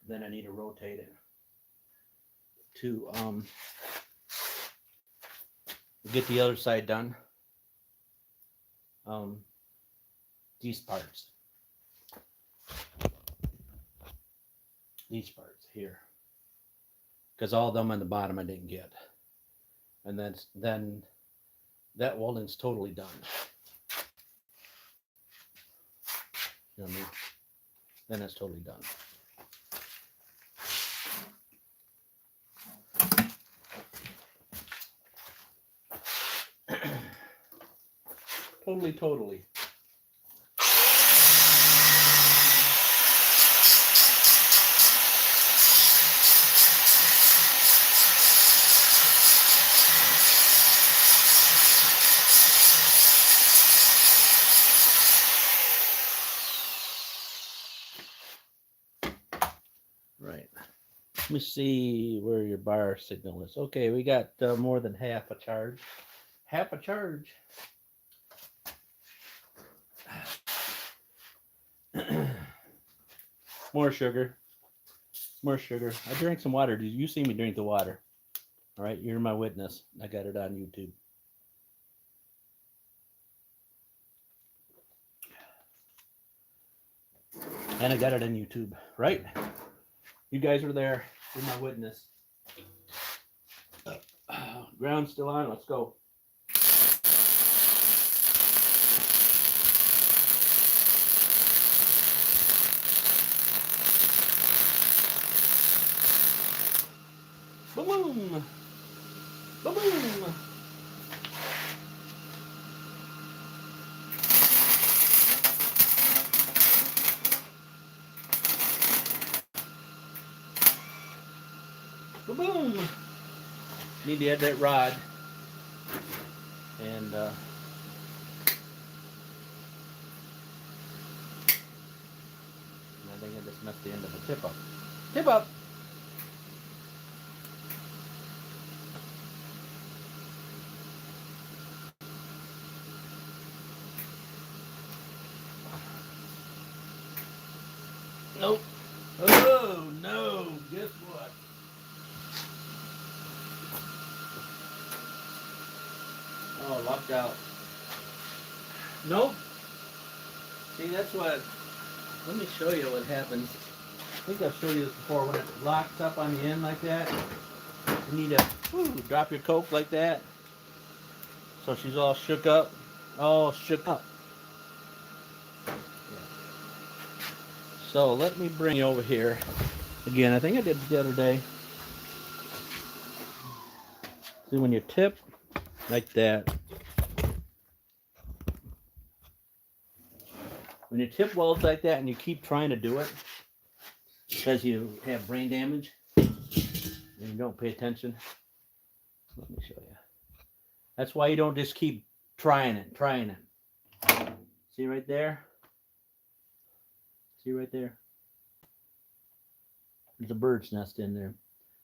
then I need to rotate it to get the other side done. These parts here, because all of them on the bottom I didn't get, and then that welding's totally done. You know what I mean? Then it's totally done. Totally. Right. Let me see where your bar signal is. Okay, we got more than half a charge. Half a charge. More sugar. I drank some water. Did you see me drink the water? All right, you're my witness. I got it on YouTube. And I got it on YouTube, right? You guys were there. You're my witness. Ground's still on. Let's go. Boom! Boom! Boom! Need to add that rod. And I think I just messed the end of the tip up. Tip up! Nope. Oh, no. Guess what? Oh, locked out. Nope. See, that's what... Let me show you what happens. I think I've showed you this before. When it locks up on the end like that, you need to drop your Coke like that. So she's all shook up. All shook up. So let me bring you over here. Again, I think I did the other day. See, when you tip like that, when you tip welds like that and you keep trying to do it because you have brain damage and you don't pay attention, let me show you. That's why you don't just keep trying it. See right there? See right there? There's a bird's nest in there.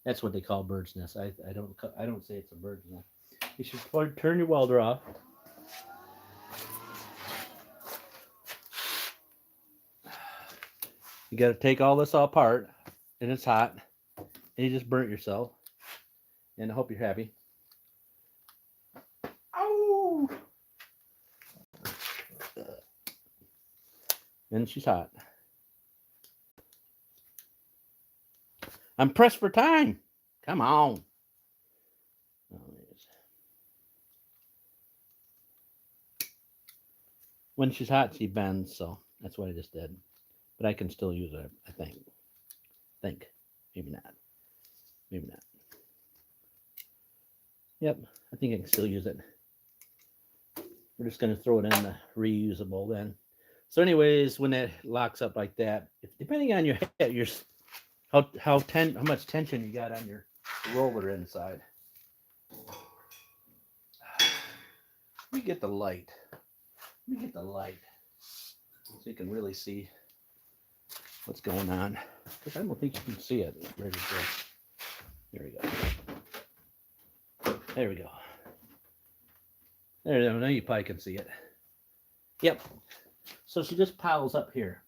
That's what they call bird's nest. I don't say it's a bird's nest. You should turn your welder off. You got to take all this all apart, and it's hot, and you just burnt yourself. And I hope you're happy. Ow! And she's hot. I'm pressed for time. Come on. When she's hot, she bends, so that's what I just did. But I can still use it, I think. Maybe not. Maybe not. Yep, I think I can still use it. We're just going to throw it in the reusable then. So anyways, when it locks up like that, depending on your head, how much tension you got on your roller inside. Let me get the light. Let me get the light so you can really see what's going on. Because I don't think you can see it. There we go. There we go. There we go. There, now you probably can see it. Yep. So she just piles up here.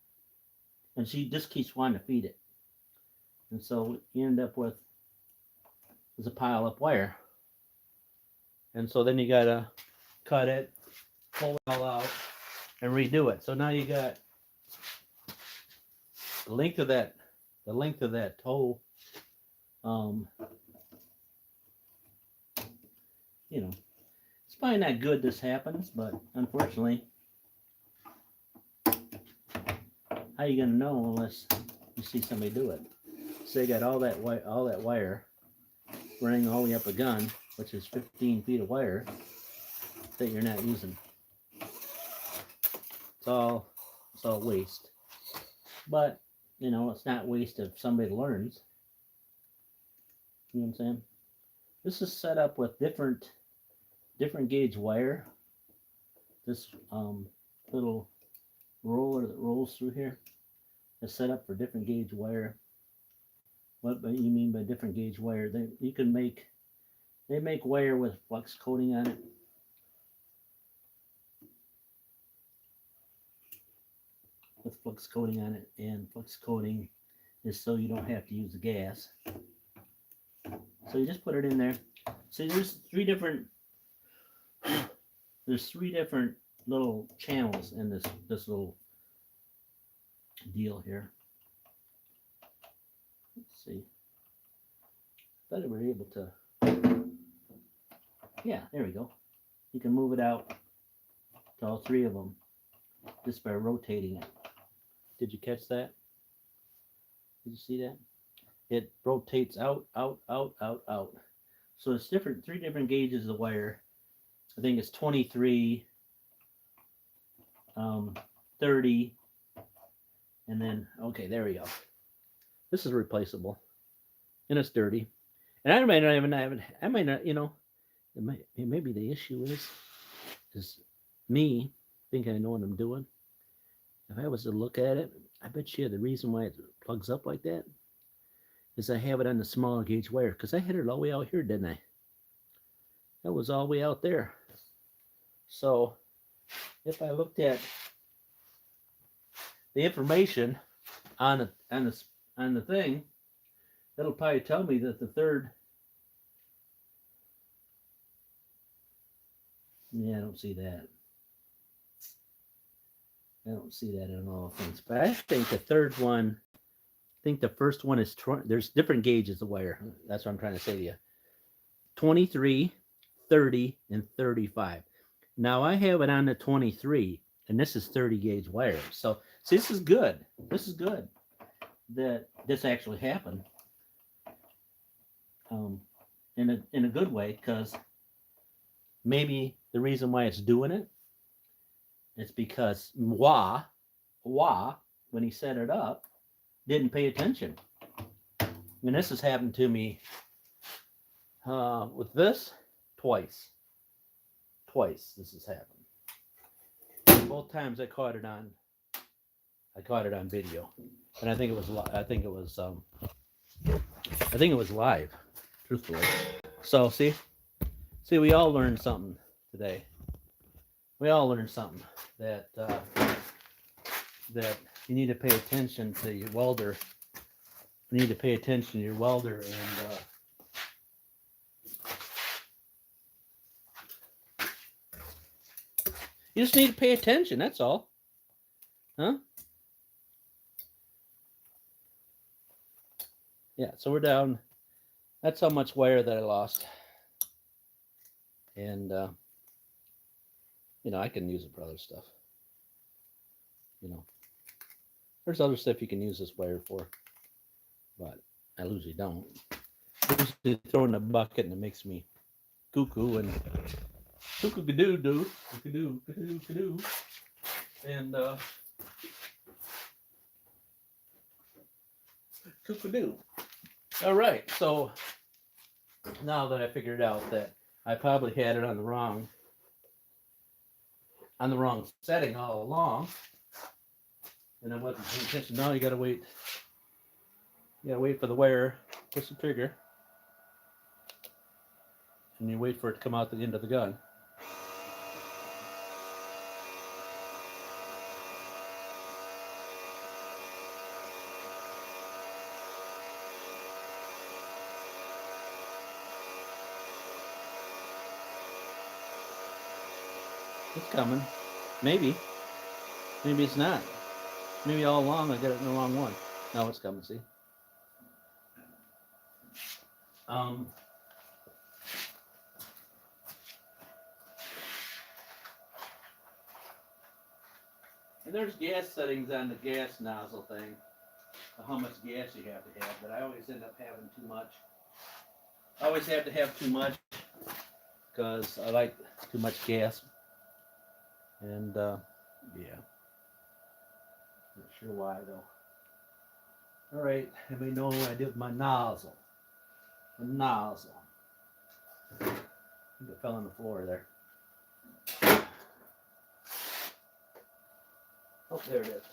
And she just keeps wanting to feed it. And so you end up with a pile up wire. And so then you gotta cut it, pull it all out, and redo it. So now you got the length of that toe. You know, it's probably not good this happens, but unfortunately, how you gonna know unless you see somebody do it? So you got all that wire running all the way up a gun, which is 15 feet of wire that you're not using. It's all waste. But you know, it's not waste if somebody learns. You know what I'm saying? This is set up with different gauge wire. This little roller that rolls through here is set up for different gauge wire. What do you mean by different gauge wire? They make wire with flux coating on it. With flux coating on it, and flux coating is so you don't have to use the gas. So you just put it in there. See, there's three different little channels in this little deal here. Let's see. I thought we were able to. Yeah, there we go. You can move it out to all three of them just by rotating it. Did you catch that? Did you see that? It rotates out, out, out, out, out. So it's three different gauges of wire. I think it's 23, 30, and then, okay, there we go. This is replaceable, and it's dirty. And I might not, you know, maybe the issue is me thinking I know what I'm doing. If I was to look at it, I bet you the reason why it plugs up like that is I have it on the smaller gauge wire, because I had it all the way out here, didn't I? That was all the way out there. So if I looked at the information on the thing, it'll probably tell me that the third. Yeah, I don't see that. I don't see that in all things. But I think the third one, I think the first one is, there's different gauges of wire. That's what I'm trying to say to you. 23, 30, and 35. Now I have it on the 23, and this is 30 gauge wire. So see, this is good. This is good that this actually happened. In a good way, because maybe the reason why it's doing it, it's because Wah, when he set it up, didn't pay attention. And this has happened to me with this twice. Twice this has happened. Both times I caught it on video, and I think it was live, truthfully. So see, we all learned something today. We all learned something that you need to pay attention to your welder. You need to pay attention to your welder, and you just need to pay attention. That's all, huh? Yeah. So we're down. That's how much wire that I lost, and you know, I can use it for other stuff. You know, there's other stuff you can use this wire for, but I usually don't. I usually throw in a bucket and it makes me cuckoo and cuckoo-a-doo-doo, cuckoo-a-doo, and cuckoo-a-doo. All right, so now that I figured out that I probably had it on the wrong on the wrong setting all along, and I wasn't paying attention. Now you gotta wait. You gotta wait for the wire, push the trigger, and you wait for it to come out the end of the gun. It's coming. Maybe. Maybe it's not. Maybe all along I got it in the wrong one. Now it's coming, see? And there's gas settings on the gas nozzle thing, how much gas you have to have, but I always end up having too much. I always have to have too much because I like too much gas. And yeah, not sure why though. All right, everybody know what I did with my nozzle. The nozzle. I think it fell on the floor there. Oh, there it is.